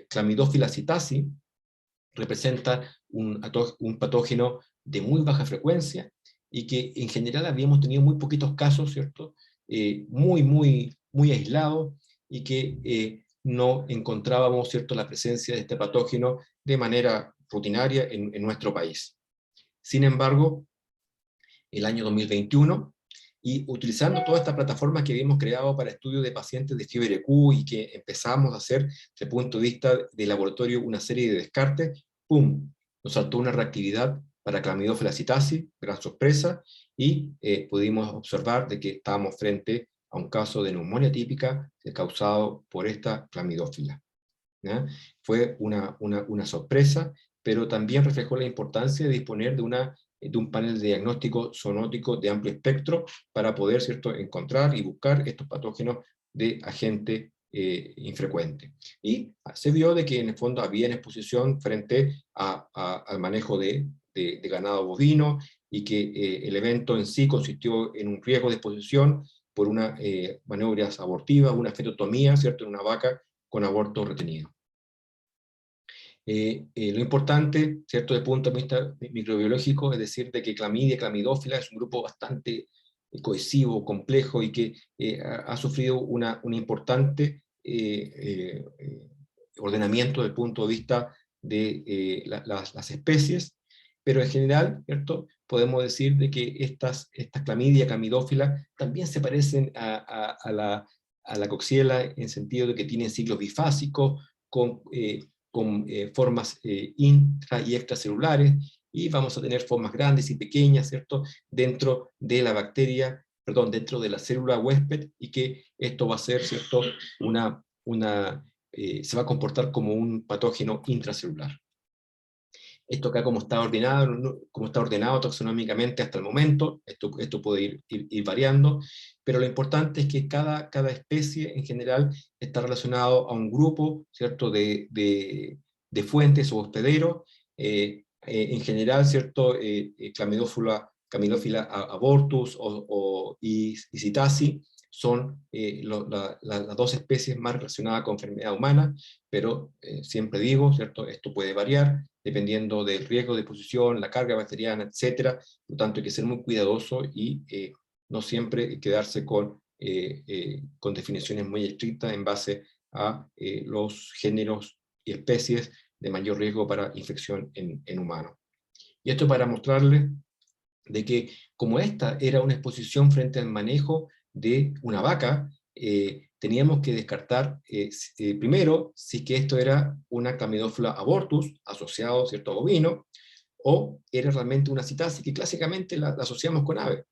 Clamidófila psittacea, representa un patógeno de muy baja frecuencia, y que en general habíamos tenido muy poquitos casos, ¿cierto?, muy aislados, y que no encontrábamos, ¿cierto?, la presencia de este patógeno de manera rutinaria en nuestro país. Sin embargo, el año 2021, y utilizando toda esta plataforma que habíamos creado para estudios de pacientes de fiebre Q, y que empezamos a hacer desde el punto de vista de laboratorio una serie de descartes, ¡pum!, nos saltó una reactividad para Clamidófila psittacea, gran sorpresa, y pudimos observar de que estábamos frente a un caso de neumonía típica causado por esta clamidófila. ¿Ya? Fue una sorpresa, pero también reflejó la importancia de disponer de una de un panel de diagnóstico zoonótico de amplio espectro para poder, ¿cierto?, encontrar y buscar estos patógenos de agente infrecuente. Y se vio de que en el fondo había exposición frente al manejo de ganado bovino, y que el evento en sí consistió en un riesgo de exposición por una maniobras abortivas, una fetotomía, ¿cierto?, en una vaca con aborto retenido. Lo importante, ¿cierto?, desde el punto de vista microbiológico, es decir, de que Clamidia clamidófila es un grupo bastante cohesivo, complejo, y que ha sufrido un importante ordenamiento desde el punto de vista de las especies, pero en general, ¿cierto?, podemos decir de que estas Clamidia clamidófila también se parecen a la Coxiella, en sentido de que tienen ciclos bifásicos, con formas intra y extracelulares, y vamos a tener formas grandes y pequeñas, ¿cierto?, dentro de la bacteria, perdón, dentro de la célula huésped, y que esto va a ser, ¿cierto?, se va a comportar como un patógeno intracelular. Esto acá como está ordenado, como está ordenado taxonómicamente hasta el momento, esto puede ir variando, pero lo importante es que cada especie en general está relacionado a un grupo, ¿cierto?, de fuentes o hospederos, en general, ¿cierto?, Camidófila abortus y Citasi son las dos especies más relacionadas con enfermedad humana, pero siempre digo, ¿cierto?, esto puede variar dependiendo del riesgo de exposición, la carga bacteriana, etcétera. Por lo tanto, hay que ser muy cuidadoso y no siempre quedarse con definiciones muy estrictas en base a los géneros y especies de mayor riesgo para infección en humanos. Y esto para mostrarles de que, como esta era una exposición frente al manejo de una vaca, teníamos que descartar primero si que esto era una Clamidófila abortus asociado, ¿cierto?, a bovino, o era realmente una citasi, que clásicamente la asociamos con ave.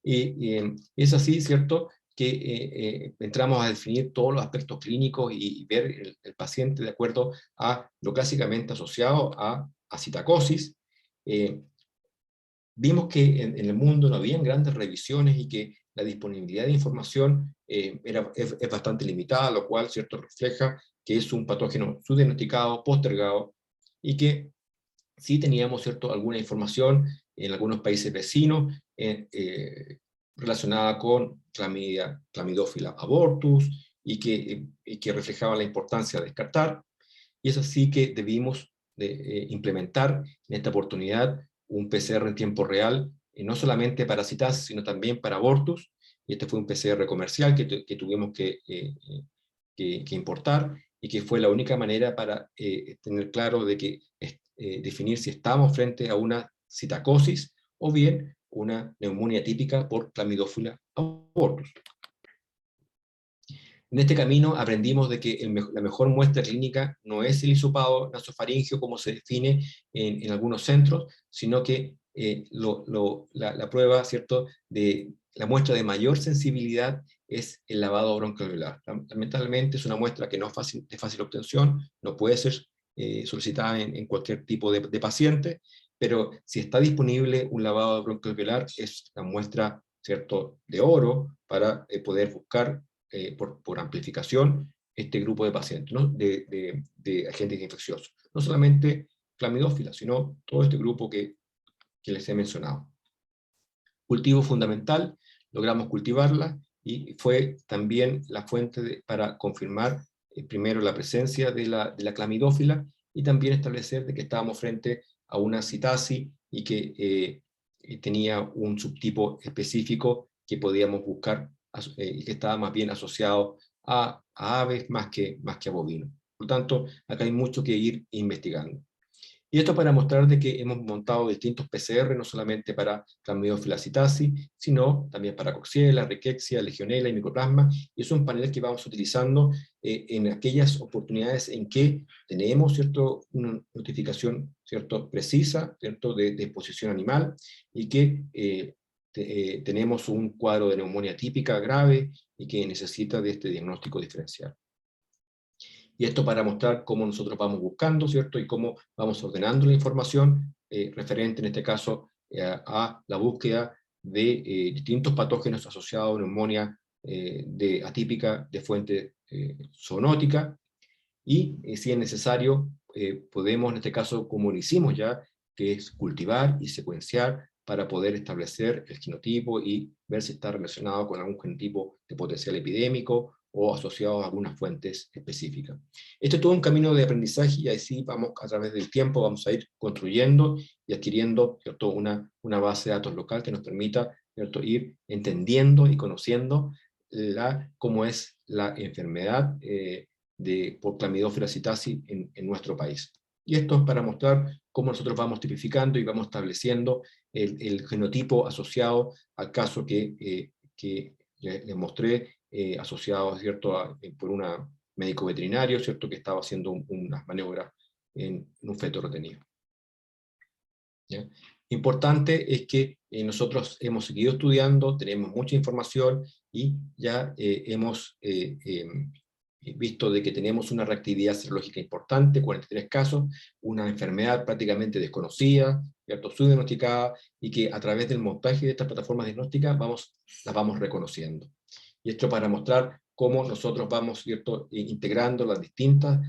Y es así, ¿cierto?, que entramos a definir todos los aspectos clínicos y ver el paciente de acuerdo a lo clásicamente asociado a citacosis. Vimos que en el mundo no habían grandes revisiones y que la disponibilidad de información es bastante limitada, lo cual, ¿cierto?, refleja que es un patógeno subdiagnosticado, postergado, y que sí teníamos, ¿cierto?, alguna información en algunos países vecinos relacionada con Clamidófila abortus, y que reflejaba la importancia de descartar. Y es así que debimos implementar en esta oportunidad un PCR en tiempo real, no solamente para citasi, sino también para abortus, y este fue un PCR comercial que tuvimos que importar, y que fue la única manera para tener claro de que definir si estamos frente a una citacosis o bien una neumonía típica por Clamidófila abortus. En este camino aprendimos de que la mejor muestra clínica no es el hisopado nasofaringeo como se define en algunos centros, sino que la prueba, ¿cierto?, de la muestra de mayor sensibilidad es el lavado broncoalveolar. Lamentablemente es una muestra que no es de fácil obtención, no puede ser solicitada en cualquier tipo de paciente, pero si está disponible un lavado broncoalveolar, es la muestra, ¿cierto?, de oro para poder buscar por amplificación este grupo de pacientes, ¿no?, de agentes infecciosos. No solamente Clamidófila, sino todo este grupo que les he mencionado. Cultivo fundamental, logramos cultivarla, y fue también la fuente para confirmar primero la presencia de la Clamidófila, y también establecer de que estábamos frente a una citasi, y que tenía un subtipo específico que podíamos buscar, y que estaba más bien asociado a aves más que a bovinos. Por lo tanto, acá hay mucho que ir investigando. Y esto para mostrar de que hemos montado distintos PCR, no solamente para Clamidófila citasi, sino también para Coxiella, Rickettsia, Legionella y Mycoplasma, y son paneles que vamos utilizando en aquellas oportunidades en que tenemos, ¿cierto?, una notificación, ¿cierto?, precisa, ¿cierto?, de exposición animal, y que tenemos un cuadro de neumonía típica grave y que necesita de este diagnóstico diferencial. Y esto para mostrar cómo nosotros vamos buscando, ¿cierto?, y cómo vamos ordenando la información referente en este caso a la búsqueda de distintos patógenos asociados a neumonía atípica de fuente zoonótica, y si es necesario, podemos en este caso, como lo hicimos ya, que es cultivar y secuenciar para poder establecer el genotipo y ver si está relacionado con algún genotipo de potencial epidémico o asociado a algunas fuentes específicas. Esto es todo un camino de aprendizaje, y así vamos, a través del tiempo, vamos a ir construyendo y adquiriendo, ¿cierto?, una base de datos local que nos permita, ¿cierto?, ir entendiendo y conociendo cómo es la enfermedad por Clamidófila citasi en nuestro país. Y esto es para mostrar cómo nosotros vamos tipificando y vamos estableciendo el genotipo asociado al caso que les mostré, asociado, ¿cierto?, por un médico veterinario, ¿cierto?, que estaba haciendo unas maniobras en un feto retenido. ¿Ya? Importante es que nosotros hemos seguido estudiando, tenemos mucha información y ya hemos visto de que tenemos una reactividad serológica importante, 43 casos, una enfermedad prácticamente desconocida, ¿cierto?, subdiagnosticada, y que a través del montaje de estas plataformas diagnósticas las vamos reconociendo. Y esto para mostrar cómo nosotros vamos, ¿cierto?, integrando los distintos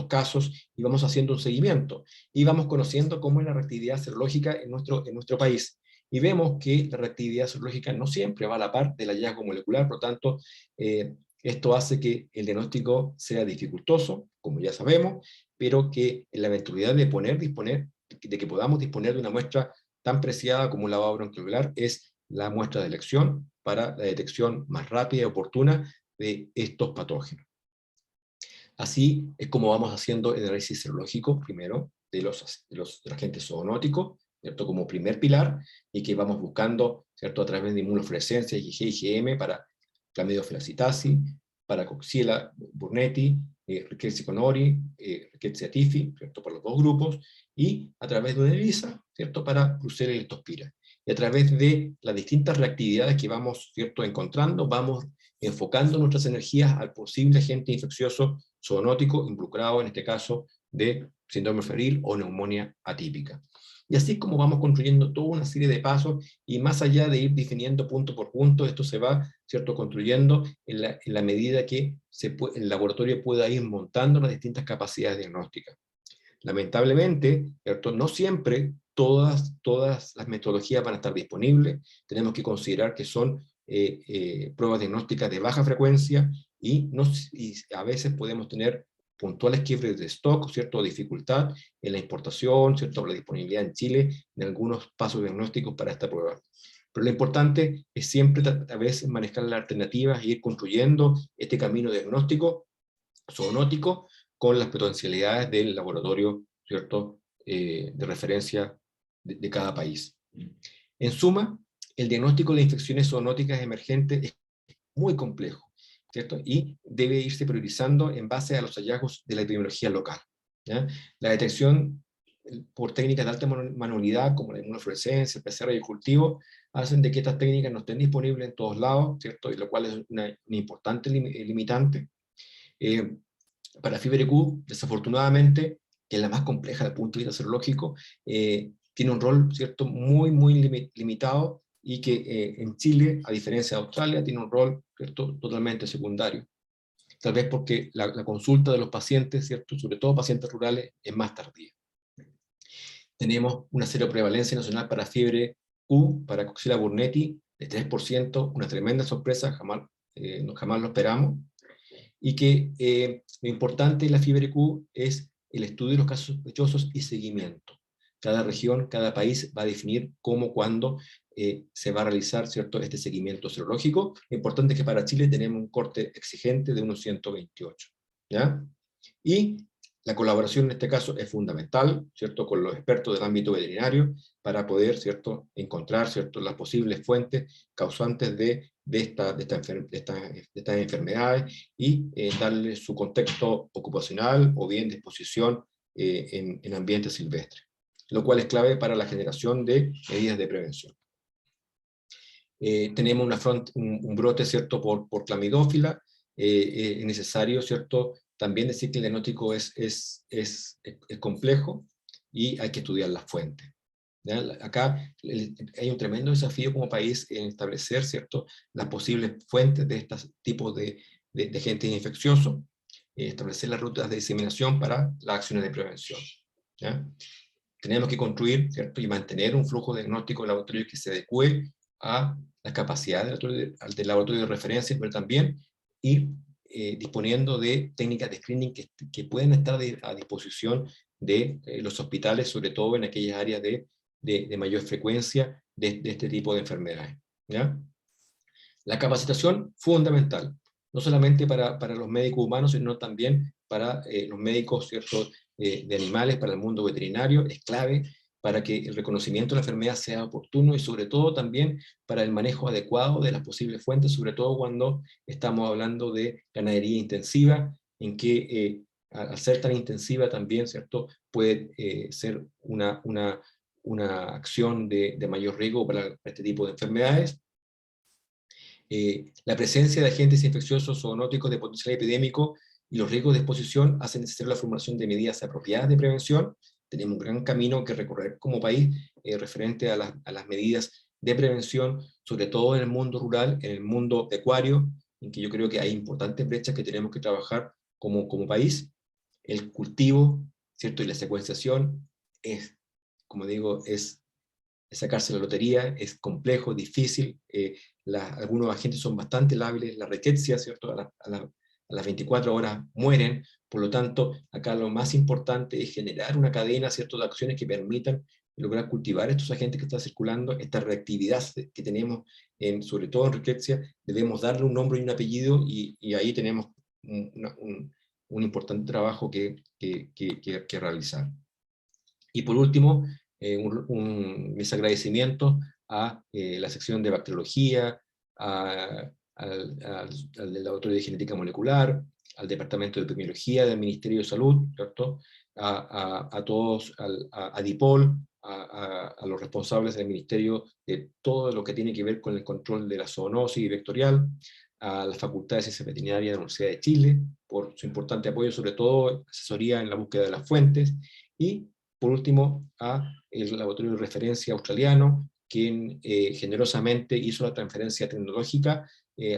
casos, y vamos haciendo un seguimiento, y vamos conociendo cómo es la reactividad serológica en nuestro país. Y vemos que la reactividad serológica no siempre va a la par del hallazgo molecular, por lo tanto, esto hace que el diagnóstico sea dificultoso, como ya sabemos, pero que en la eventualidad de que podamos disponer de una muestra tan preciada como un lavado bronquioliar es la muestra de elección para la detección más rápida y oportuna de estos patógenos. Así es como vamos haciendo el análisis serológico, primero, de los agentes zoonóticos, ¿cierto?, como primer pilar, y que vamos buscando, ¿cierto?, a través de inmunofluorescencia, IgG, IgM, para Clamidófila citasi, para Coxiella burnetii, Rickettsia conori, Rickettsia tifi, ¿cierto?, por los dos grupos, y a través de una ELISA, ¿cierto?, para Brucella leptospira. Y a través de las distintas reactividades que vamos, ¿cierto?, encontrando, vamos enfocando nuestras energías al posible agente infeccioso zoonótico involucrado, en este caso, de síndrome febril o neumonía atípica. Y así es como vamos construyendo toda una serie de pasos, y más allá de ir definiendo punto por punto, esto se va, ¿cierto?, construyendo en la medida que el laboratorio pueda ir montando las distintas capacidades diagnósticas. Lamentablemente, ¿cierto?, no siempre todas las metodologías van a estar disponibles. Tenemos que considerar que son pruebas diagnósticas de baja frecuencia, y a veces podemos tener puntuales quiebres de stock, ¿cierto?, dificultad en la importación, ¿cierto?, la disponibilidad en Chile de algunos pasos diagnósticos para esta prueba. Pero lo importante es siempre a veces manejar las alternativas e ir construyendo este camino diagnóstico zoonótico con las potencialidades del laboratorio, ¿cierto?, de referencia de cada país. En suma, el diagnóstico de infecciones zoonóticas emergentes es muy complejo, ¿cierto?, y debe irse priorizando en base a los hallazgos de la epidemiología local, ¿ya? La detección por técnicas de alta manualidad, como la inmunofluorescencia, el PCR y el cultivo, hacen de que estas técnicas no estén disponibles en todos lados, ¿cierto?, y lo cual es una importante limitante. Para FibreQ, desafortunadamente, que es la más compleja desde el punto de vista serológico, tiene un rol, ¿cierto?, muy limitado, y que en Chile, a diferencia de Australia, tiene un rol, ¿cierto?, totalmente secundario. Tal vez porque la consulta de los pacientes, ¿cierto?, sobre todo pacientes rurales, es más tardía. Tenemos una seroprevalencia nacional para fiebre Q, para Coxiella burnetii, de 3%, una tremenda sorpresa, jamás lo esperamos, y que lo importante en la fiebre Q es el estudio de los casos sospechosos y seguimiento. Cada región, cada país va a definir cómo, cuándo se va a realizar, ¿cierto?, este seguimiento serológico. Lo importante es que para Chile tenemos un corte exigente de unos 128, ¿ya? Y la colaboración en este caso es fundamental, ¿cierto?, con los expertos del ámbito veterinario, para poder, ¿cierto?, encontrar, ¿cierto?, las posibles fuentes causantes de estas enfermedades, y darle su contexto ocupacional o bien de exposición en ambientes silvestres, lo cual es clave para la generación de medidas de prevención. Tenemos un brote, ¿cierto?, por clamidófila. Es necesario, ¿cierto?, también decir que el diagnóstico es complejo, y hay que estudiar las fuentes. ¿Ya? Acá hay un tremendo desafío como país en establecer, ¿cierto?, las posibles fuentes de estos tipos de agentes infecciosos, establecer las rutas de diseminación para las acciones de prevención. ¿Ya? Tenemos que construir, ¿cierto?, y mantener un flujo diagnóstico de laboratorio que se adecue a las capacidades del laboratorio de referencia, pero también ir disponiendo de técnicas de screening que pueden estar a disposición de los hospitales, sobre todo en aquellas áreas de mayor frecuencia de este tipo de enfermedades. ¿Ya? La capacitación fundamental, no solamente para los médicos humanos, sino también para los médicos, ¿cierto?, de animales, para el mundo veterinario, es clave para que el reconocimiento de la enfermedad sea oportuno y sobre todo también para el manejo adecuado de las posibles fuentes, sobre todo cuando estamos hablando de ganadería intensiva, en que al ser tan intensiva también, ¿cierto?, puede ser una acción de mayor riesgo para este tipo de enfermedades. La presencia de agentes infecciosos zoonóticos de potencial epidémico y los riesgos de exposición hacen necesaria la formulación de medidas apropiadas de prevención. Tenemos un gran camino que recorrer como país referente a las medidas de prevención, sobre todo en el mundo rural, en el mundo pecuario, en que yo creo que hay importantes brechas que tenemos que trabajar como país. El cultivo, ¿cierto?, y la secuenciación es, como digo, es sacarse la lotería, es complejo, difícil, algunos agentes son bastante lábiles, la rickettsia, ¿cierto?, a las 24 horas mueren, por lo tanto, acá lo más importante es generar una cadena, ¿cierto?, de acciones que permitan lograr cultivar estos agentes que están circulando, esta reactividad que tenemos, sobre todo en rickettsia, debemos darle un nombre y un apellido, y ahí tenemos un importante trabajo que realizar. Y por último, mis agradecimientos a la sección de bacteriología, al laboratorio de genética molecular, al departamento de epidemiología del Ministerio de Salud, ¿cierto?, a todos, a DIPOL, a los responsables del Ministerio de todo lo que tiene que ver con el control de la zoonosis vectorial, a la Facultad de Ciencias Veterinarias de la Universidad de Chile, por su importante apoyo, sobre todo asesoría en la búsqueda de las fuentes, y por último, a el laboratorio de referencia australiano, quien generosamente hizo la transferencia tecnológica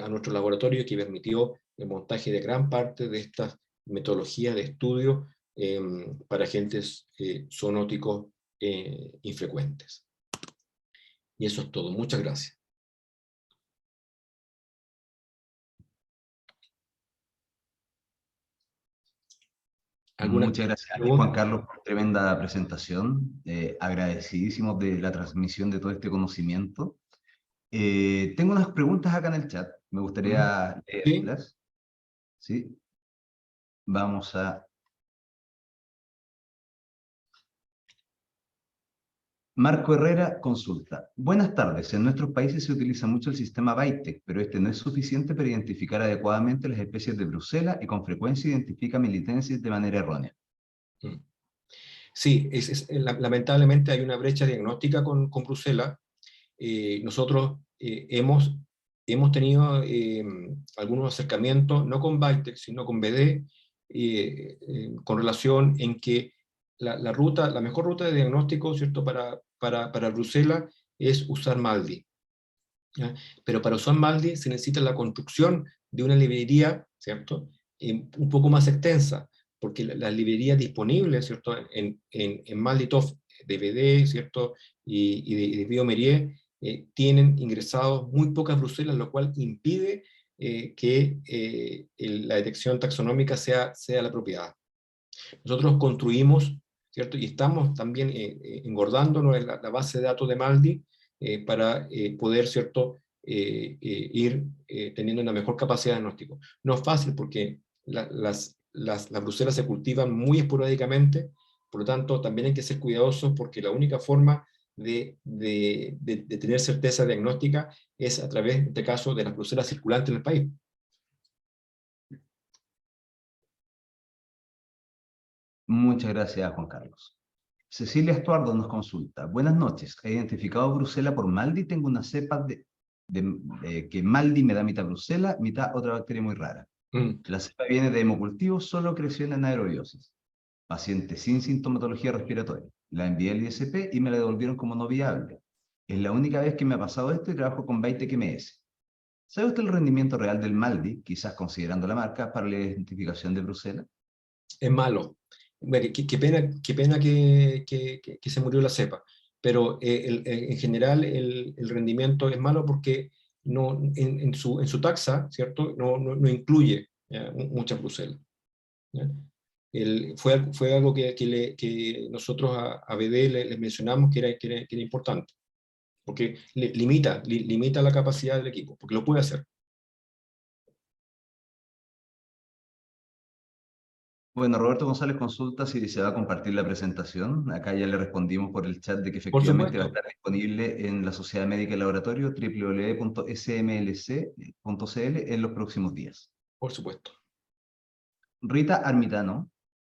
a nuestro laboratorio, que permitió el montaje de gran parte de estas metodologías de estudio para agentes zoonóticos infrecuentes. Y eso es todo. Muchas gracias. Muchas gracias, Juan Carlos, por tremenda presentación. Agradecidísimos de la transmisión de todo este conocimiento. Tengo unas preguntas acá en el chat. Me gustaría leerlas. ¿Sí? Vamos a... Marco Herrera consulta. Buenas tardes. En nuestros países se utiliza mucho el sistema BITEC, pero este no es suficiente para identificar adecuadamente las especies de Bruselas y con frecuencia identifica militensis de manera errónea. Sí, lamentablemente hay una brecha diagnóstica con Bruselas. Nosotros hemos tenido algunos acercamientos, no con BITEC, sino con BD, con relación en que la mejor ruta de diagnóstico, ¿cierto?, para Bruselas es usar MALDI. ¿Ya? Pero para usar MALDI se necesita la construcción de una librería, ¿cierto?, un poco más extensa, porque las librerías disponibles, ¿cierto?, en MALDI-TOF de BD, ¿cierto?, y de Biomerie, tienen ingresados muy pocas Bruselas, lo cual impide que la detección taxonómica sea la apropiada. Nosotros construimos, ¿cierto?, y estamos también engordándonos en la base de datos de MALDI para poder, ¿cierto?, ir teniendo una mejor capacidad de diagnóstico. No es fácil porque las Bruselas se cultivan muy esporádicamente, por lo tanto también hay que ser cuidadosos porque la única forma de tener certeza diagnóstica es a través, en este caso, de las Bruselas circulantes en el país. Muchas gracias, Juan Carlos. Cecilia Estuardo nos consulta. Buenas noches. He identificado Bruselas por MALDI. Tengo una cepa que MALDI me da mitad Bruselas, mitad otra bacteria muy rara. La cepa viene de hemocultivo, solo creció en anaerobiosis. Paciente sin sintomatología respiratoria. La envié al ISP y me la devolvieron como no viable. Es la única vez que me ha pasado esto y trabajo con 20 QMS. ¿Sabe usted el rendimiento real del Maldi, quizás considerando la marca, para la identificación de Bruselas? Es malo. Bueno, qué pena que se murió la cepa, pero en general el rendimiento es malo porque no, en su taxa, ¿cierto? No incluye ¿ya? Muchas Bruselas. ¿Ya? Fue algo que nosotros a BD les mencionamos que era importante, porque limita la capacidad del equipo, porque lo puede hacer. Bueno, Roberto González consulta si se va a compartir la presentación. Acá ya le respondimos por el chat de que Por efectivamente va a supuesto, estar disponible en la Sociedad Médica y Laboratorio www.smlc.cl en los próximos días. por supuesto. Rita Armitano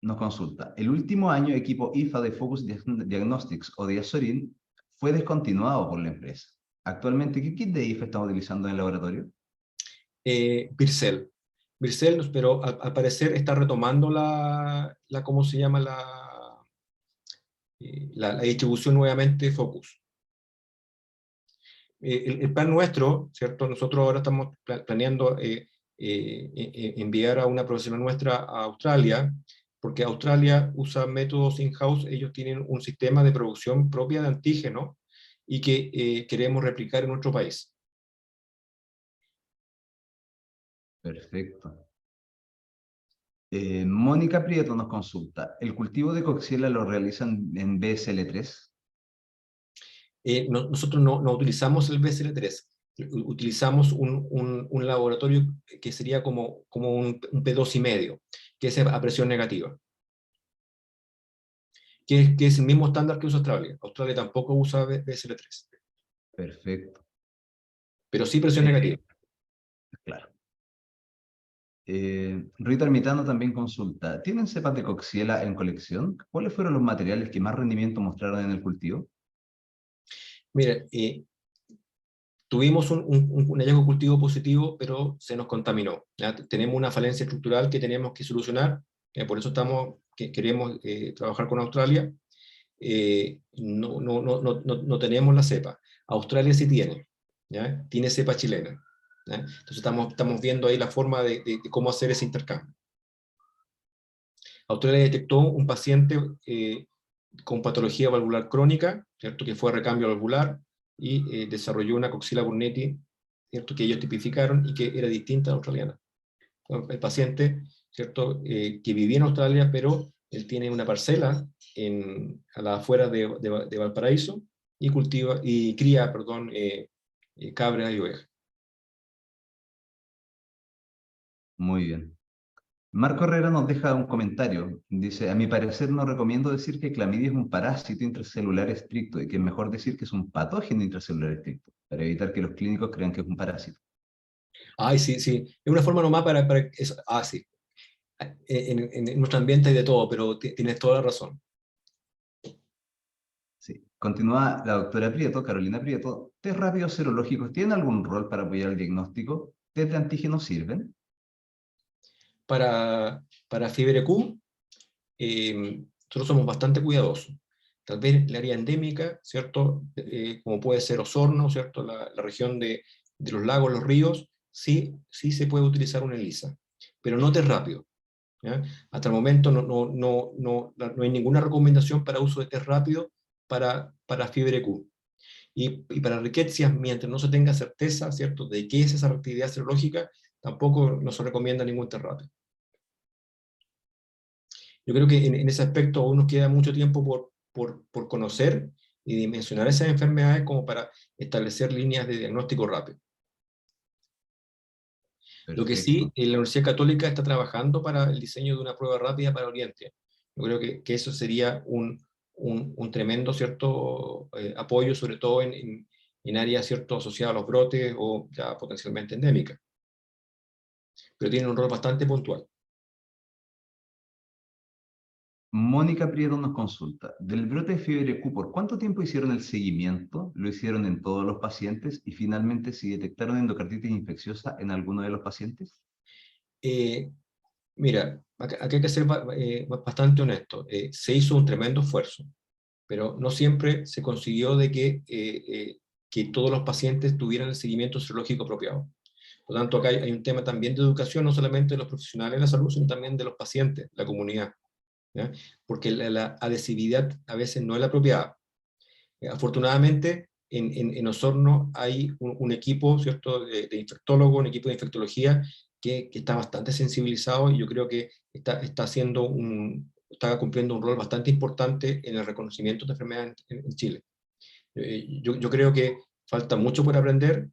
nos consulta. El último año equipo IFA de Focus Diagnostics o Diasorin fue descontinuado por la empresa. Actualmente, ¿qué kit de IFA estamos utilizando en el laboratorio? Bircel. Bircel, pero al parecer está retomando ¿cómo se llama? La distribución nuevamente Focus. El plan nuestro, ¿cierto? Nosotros ahora estamos planeando enviar a una profesional nuestra a Australia, porque Australia usa métodos in-house, ellos tienen un sistema de producción propia de antígeno y que queremos replicar en nuestro país. Perfecto. Mónica Prieto nos consulta. ¿El cultivo de Coxiella lo realizan en BSL-3? Nosotros no utilizamos el BSL-3, utilizamos un laboratorio que sería como un P2,5, que es a presión negativa, que es el mismo estándar que usa Australia. Australia tampoco usa BSL-3, Perfecto. pero sí presión negativa. Claro. Rita Ermitano también consulta. ¿Tienen cepas de Coxiella en colección? ¿Cuáles fueron los materiales que más rendimiento mostraron en el cultivo? Mira, tuvimos un hallazgo cultivo positivo, pero se nos contaminó. ¿Ya? Tenemos una falencia estructural que tenemos que solucionar, por eso queremos trabajar con Australia. No tenemos la cepa. Australia sí tiene, ¿ya? Tiene cepa chilena. ¿Ya? Entonces estamos viendo ahí la forma de cómo hacer ese intercambio. Australia detectó un paciente con patología valvular crónica, ¿cierto? Que fue a recambio valvular y desarrolló una Coxiella burnetii, ¿cierto? Que ellos tipificaron y que era distinta a la australiana. El paciente, ¿cierto? Que vivía en Australia, pero él tiene una parcela a las afueras de Valparaíso y cría, perdón, cabras y ovejas. Muy bien. Marco Herrera nos deja un comentario. Dice, a mi parecer no recomiendo decir que clamidia es un parásito intracelular estricto y que es mejor decir que es un patógeno intracelular estricto, para evitar que los clínicos crean que es un parásito. Ay, sí, sí. Es una forma nomás para eso. Ah, sí. En nuestro ambiente hay de todo, pero tienes toda la razón. Sí. Continúa la doctora Prieto, Carolina Prieto. ¿Test rápidos serológicos tienen algún rol para apoyar el diagnóstico? ¿Test de antígenos sirven? Para fiebre Q, nosotros somos bastante cuidadosos. Tal vez el área endémica, ¿cierto? Como puede ser Osorno, ¿cierto? La región de los lagos, los ríos, sí se puede utilizar una ELISA, pero no test rápido. ¿Ya? Hasta el momento no hay ninguna recomendación para uso de test rápido para fiebre Q. Y para riquecias, mientras no se tenga certeza, ¿cierto?, de qué es esa actividad serológica, tampoco no se recomienda ningún test rápido. Yo creo que en ese aspecto aún nos queda mucho tiempo por conocer y dimensionar esas enfermedades como para establecer líneas de diagnóstico rápido. Lo que sí, Perfecto. la Universidad Católica está trabajando para el diseño de una prueba rápida para Oriente. Yo creo que eso sería un tremendo, ¿cierto?, apoyo, sobre todo en áreas, ¿cierto?, asociadas a los brotes o ya potencialmente endémicas. Pero tienen un rol bastante puntual. Mónica Prieto nos consulta. Del brote de fiebre Q, ¿por cuánto tiempo hicieron el seguimiento? ¿Lo hicieron en todos los pacientes? Y finalmente, ¿si detectaron endocarditis infecciosa en alguno de los pacientes? Eh, Mira, acá hay que ser bastante honesto. Se hizo un tremendo esfuerzo. pero no siempre se consiguió de que todos los pacientes tuvieran el seguimiento serológico apropiado. Por lo tanto, acá hay un tema también de educación, no solamente de los profesionales de la salud, sino también de los pacientes, la comunidad, ¿ya? Porque la adhesividad a veces no es la apropiada. Afortunadamente, en Osorno hay un equipo, ¿cierto?, de infectólogos, un equipo de infectología que está bastante sensibilizado, y yo creo que está cumpliendo un rol bastante importante en el reconocimiento de enfermedades en Chile. Yo creo que falta mucho por aprender,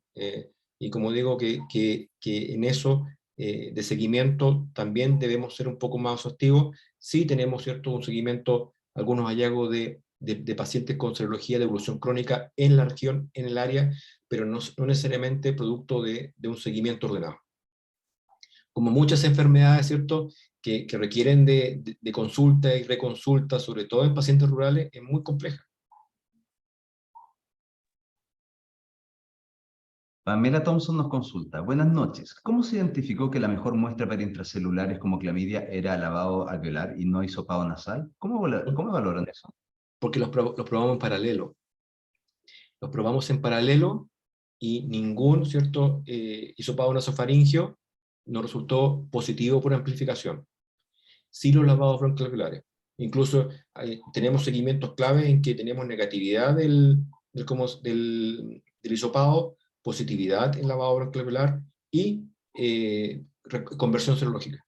y como digo, que en eso de seguimiento también debemos ser un poco más exhaustivos. Sí tenemos, ¿cierto?, un seguimiento, algunos hallazgos de pacientes con serología de evolución crónica en la región, en el área, pero no necesariamente producto de un seguimiento ordenado. Como muchas enfermedades, ¿cierto?, que requieren de consulta y reconsulta, sobre todo en pacientes rurales, es muy compleja. Pamela Thompson nos consulta. Buenas noches. ¿Cómo se identificó que la mejor muestra para intracelulares como clamidia era lavado alveolar y no hisopado nasal? ¿Cómo valoran eso? Porque los probamos en paralelo. Los probamos en paralelo y ningún, ¿cierto?, hisopado nasofaringeo nos resultó positivo por amplificación. Sí los lavados broncoalveolares. Incluso tenemos seguimientos claves en que tenemos negatividad del hisopado, positividad en lavado broncoalveolar y conversión serológica.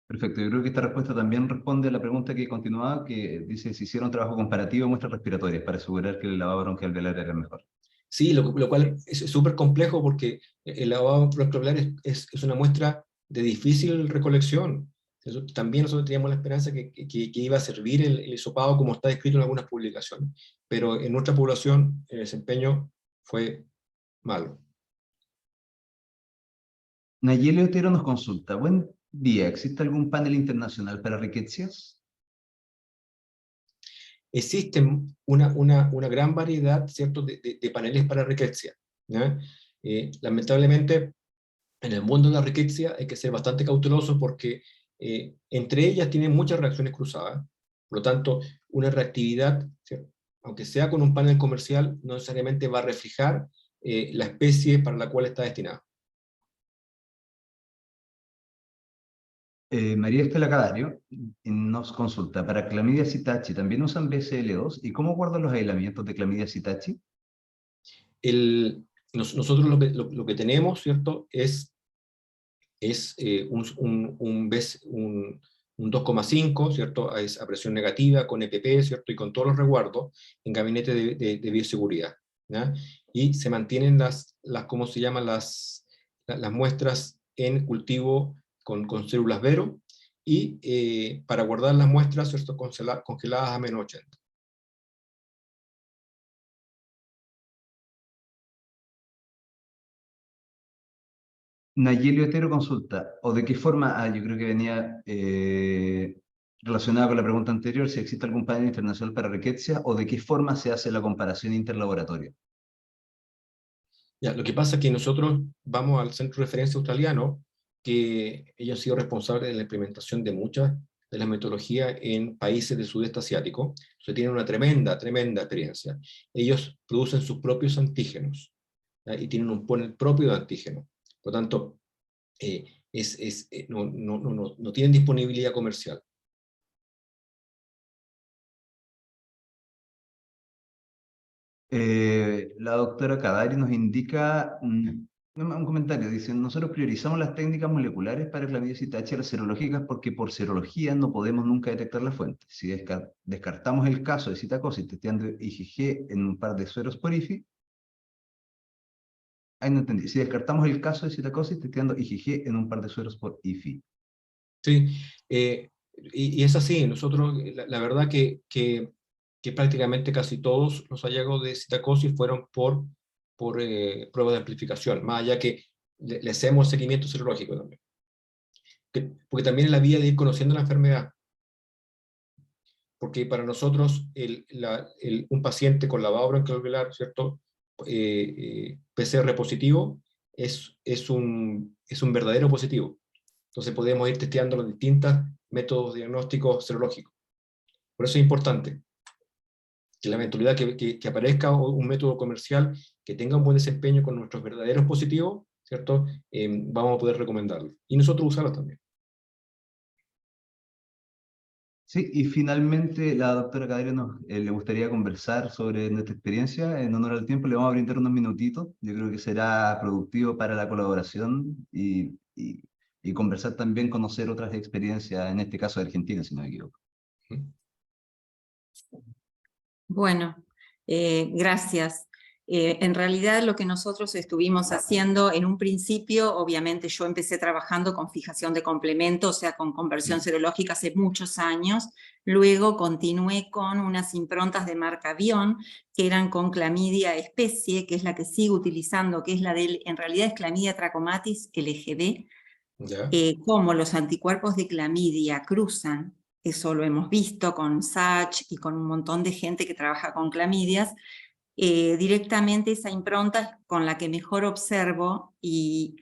Perfecto, yo creo que esta respuesta también responde a la pregunta que continuaba, que dice si hicieron trabajo comparativo de muestras respiratorias para asegurar que el lavado broncoalveolar era mejor. Sí, lo cual es súper complejo porque el lavado broncoalveolar es una muestra de difícil recolección. También nosotros teníamos la esperanza que iba a servir el hisopado como está descrito en algunas publicaciones, pero en nuestra población el desempeño fue malo. Nayeli Otero nos consulta. Buen día, ¿existe algún panel internacional para riquecias? Existen una gran variedad, ¿cierto?, de paneles para rickettsia, ¿ya? Lamentablemente, en el mundo de la rickettsia hay que ser bastante cauteloso porque entre ellas tienen muchas reacciones cruzadas. Por lo tanto, una reactividad, ¿cierto?, aunque sea con un panel comercial, no necesariamente va a reflejar la especie para la cual está destinada. María Estela Cadario nos consulta. ¿Para clamidia Citachi también usan BCL2? ¿Y cómo guardan los aislamientos de clamidia Citachi? Nosotros lo que tenemos, ¿cierto?, es un 2,5, ¿cierto?, a presión negativa, con EPP, ¿cierto?, y con todos los resguardos en gabinete de bioseguridad, ¿ya? Y se mantienen ¿cómo se llaman? Las muestras en cultivo con células Vero, y para guardar las muestras, ¿cierto?, congeladas a -80. Nayeli Otero consulta, ¿o de qué forma? Yo creo que venía relacionada con la pregunta anterior, si existe algún panel internacional para riqueza, o de qué forma se hace la comparación interlaboratorio. Ya, lo que pasa es que nosotros vamos al centro de referencia australiano, que ellos han sido responsables de la implementación de muchas de las metodologías en países del sudeste asiático. Entonces tienen una tremenda experiencia. Ellos producen sus propios antígenos, ¿ya? Y tienen un panel propio de antígenos. Por lo tanto, no tienen disponibilidad comercial. La doctora Kadari nos indica un comentario, dice, nosotros priorizamos las técnicas moleculares para clamidia Citachi, las serológicas, porque por serología no podemos nunca detectar la fuente. Si descartamos el caso de citacosis testeando IgG en un par de sueros por IFI, ahí no entendí, si descartamos el caso de citacosis testeando IgG en un par de sueros por IFI. Sí, y es así, nosotros, la verdad que prácticamente casi todos los hallazgos de citacosis fueron por pruebas de amplificación, más allá que le hacemos seguimiento serológico también. Porque también es la vía de ir conociendo la enfermedad. Porque para nosotros, un paciente con lavado broncoalveolar, ¿cierto?, PCR positivo, es un verdadero positivo. Entonces podemos ir testeando los distintos métodos diagnósticos serológicos. Por eso es importante que la eventualidad que aparezca un método comercial que tenga un buen desempeño con nuestros verdaderos positivos, ¿cierto? Vamos a poder recomendarlo. Y nosotros usarlo también. Sí, y finalmente la doctora Caderio le gustaría conversar sobre nuestra experiencia. En honor al tiempo le vamos a brindar unos minutitos. Yo creo que será productivo para la colaboración y conversar también, conocer otras experiencias, en este caso de Argentina, si no me equivoco. Bueno, gracias. En realidad lo que nosotros estuvimos haciendo en un principio, obviamente yo empecé trabajando con fijación de complemento, o sea, con conversión serológica hace muchos años. Luego continué con unas improntas de marca Bion, que eran con clamidia especie, que es la que sigo utilizando, que es la de, en realidad es clamidia trachomatis LGB. Como los anticuerpos de clamidia cruzan, eso lo hemos visto con Sach y con un montón de gente que trabaja con clamidias, directamente esa impronta con la que mejor observo y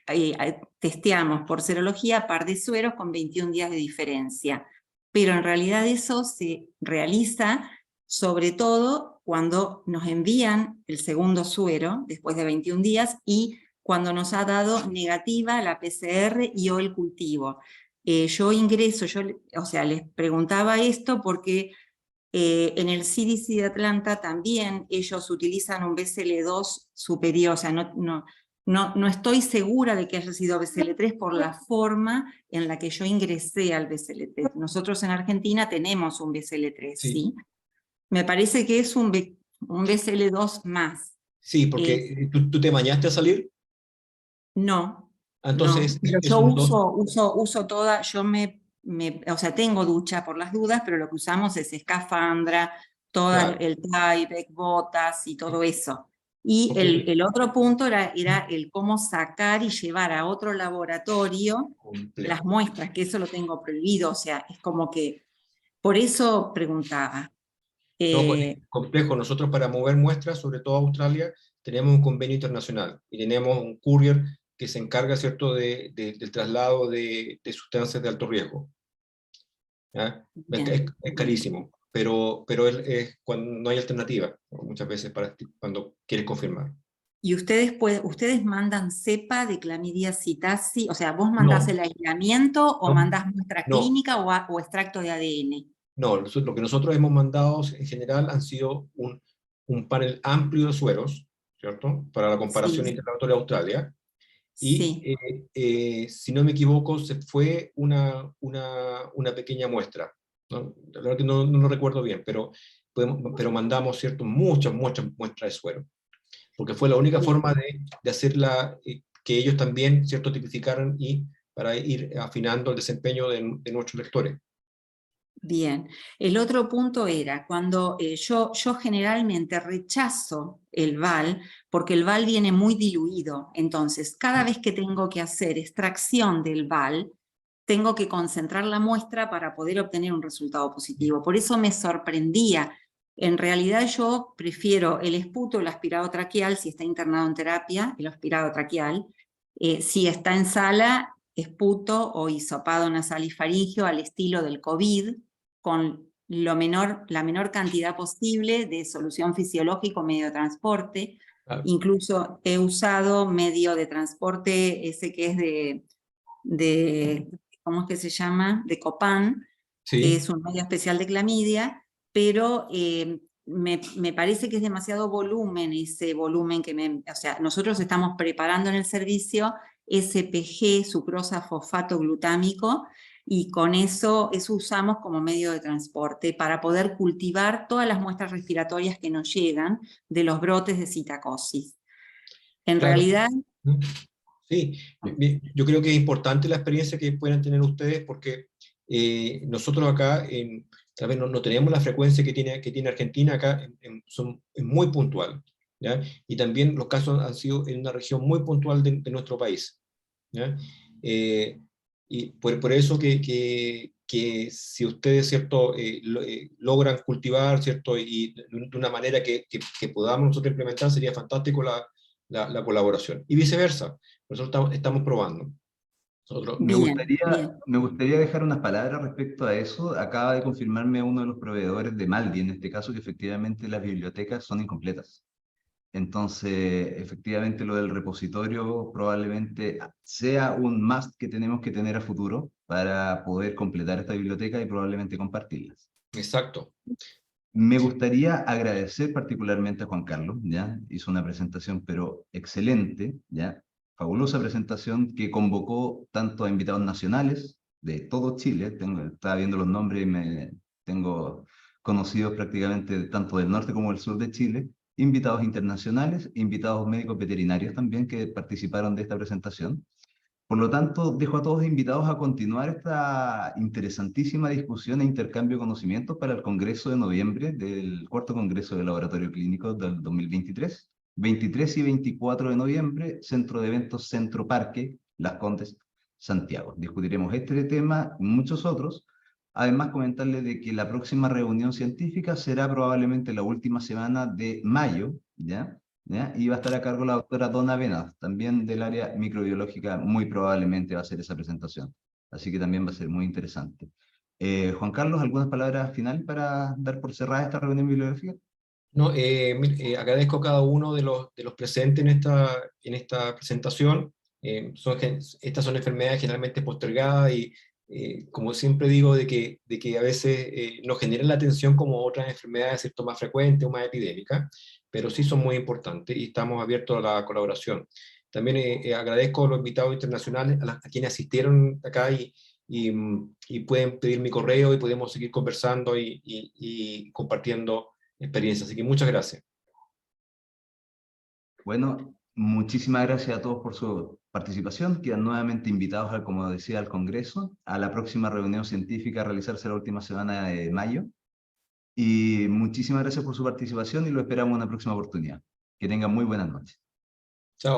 testeamos por serología par de sueros con 21 días de diferencia. Pero en realidad eso se realiza sobre todo cuando nos envían el segundo suero después de 21 días y cuando nos ha dado negativa la PCR y o el cultivo. Yo ingreso, o sea, les preguntaba esto porque en el CDC de Atlanta también ellos utilizan un BCL2 superior, o sea, no estoy segura de que haya sido BCL3 por la forma en la que yo ingresé al BCL3. Nosotros en Argentina tenemos un BCL3, ¿sí? Me parece que es un BCL2 más. Sí, porque ¿tú te bañaste a salir? No, entonces, no, pero yo uso toda, o sea, tengo ducha por las dudas, pero lo que usamos es escafandra, todo claro, el Tyvek, botas y todo eso. Y okay. el otro punto era el cómo sacar y llevar a otro laboratorio Complejo. las muestras, que eso lo tengo prohibido, o sea, es como que, por eso preguntaba. No, complejo. Nosotros para mover muestras, sobre todo a Australia, tenemos un convenio internacional y tenemos un courier que se encarga, ¿cierto?, del traslado de sustancias de alto riesgo. Es carísimo, pero es cuando no hay alternativa, muchas veces cuando quieres confirmar. ¿Y ustedes mandan cepa de clamidia psittaci? O sea, ¿vos mandás el aislamiento o mandás muestra clínica o extracto de ADN? No, lo que nosotros hemos mandado en general han sido un panel amplio de sueros, ¿cierto? Para la comparación interlaboratoria de Australia. Y si no me equivoco, se fue una pequeña muestra. ¿No? La verdad que no lo recuerdo bien, pero mandamos, ¿cierto?, muchas muestras de suero. Porque fue la única forma de hacerla, que ellos también, ¿cierto?, tipificaran y para ir afinando el desempeño de nuestros lectores. Bien, el otro punto era cuando yo generalmente rechazo el VAL porque el VAL viene muy diluido, entonces cada vez que tengo que hacer extracción del VAL, tengo que concentrar la muestra para poder obtener un resultado positivo. Por eso me sorprendía. En realidad yo prefiero el esputo, el aspirado traqueal, si está internado en terapia, el aspirado traqueal, si está en sala, esputo o hisopado nasal y faríngeo al estilo del COVID, con la menor cantidad posible de solución fisiológica o medio de transporte. Claro. Incluso he usado medio de transporte, ese que es ¿cómo es que se llama? De Copan, que es un medio especial de clamidia, pero me parece que es demasiado volumen, ese volumen o sea, nosotros estamos preparando en el servicio SPG, sucrosa fosfato glutámico, y con eso usamos como medio de transporte para poder cultivar todas las muestras respiratorias que nos llegan de los brotes de citacosis. En realidad... Sí, yo creo que es importante la experiencia que puedan tener ustedes porque nosotros acá tal vez no tenemos la frecuencia que tiene Argentina, acá es muy puntual, ¿ya? Y también los casos han sido en una región muy puntual de nuestro país, ¿ya? Y por eso que si ustedes, ¿cierto?, logran cultivar, ¿cierto?, y de una manera que podamos nosotros implementar, sería fantástico la colaboración. Y viceversa, nosotros estamos probando. Me gustaría dejar unas palabras respecto a eso. Acaba de confirmarme uno de los proveedores de Maldi, en este caso, que efectivamente las bibliotecas son incompletas. Entonces, efectivamente, lo del repositorio probablemente sea un must que tenemos que tener a futuro para poder completar esta biblioteca y probablemente compartirlas. Exacto. Me gustaría agradecer particularmente a Juan Carlos, ¿ya? Hizo una presentación, pero excelente, ¿ya? Fabulosa presentación que convocó tanto a invitados nacionales de todo Chile, estaba viendo los nombres y tengo conocidos prácticamente tanto del norte como del sur de Chile, invitados internacionales, invitados médicos veterinarios también que participaron de esta presentación. Por lo tanto, dejo a todos invitados a continuar esta interesantísima discusión e intercambio de conocimientos para el Congreso de noviembre del cuarto Congreso de Laboratorio Clínico del 2023. 23 y 24 de noviembre, Centro de Eventos Centro Parque, Las Condes, Santiago. Discutiremos este tema y muchos otros. Además, comentarles de que la próxima reunión científica será probablemente la última semana de mayo, ¿ya? ¿Ya? Y va a estar a cargo la doctora Donna Venaz, también del área microbiológica, muy probablemente va a hacer esa presentación. Así que también va a ser muy interesante. Juan Carlos, ¿algunas palabras finales para dar por cerrada esta reunión bibliográfica? No, agradezco a cada uno de los presentes en esta presentación. Estas son enfermedades generalmente postergadas y, como siempre digo, de que a veces no generan la atención como otras enfermedades, ¿cierto?, más frecuentes o más epidémicas, pero sí son muy importantes y estamos abiertos a la colaboración. También agradezco a los invitados internacionales, a quienes asistieron acá y pueden pedir mi correo y podemos seguir conversando y compartiendo experiencia. Así que muchas gracias. Bueno, muchísimas gracias a todos por su participación. Quedan nuevamente invitados, como decía, al Congreso, a la próxima reunión científica a realizarse la última semana de mayo. Y muchísimas gracias por su participación y lo esperamos en una próxima oportunidad. Que tengan muy buenas noches. Chao.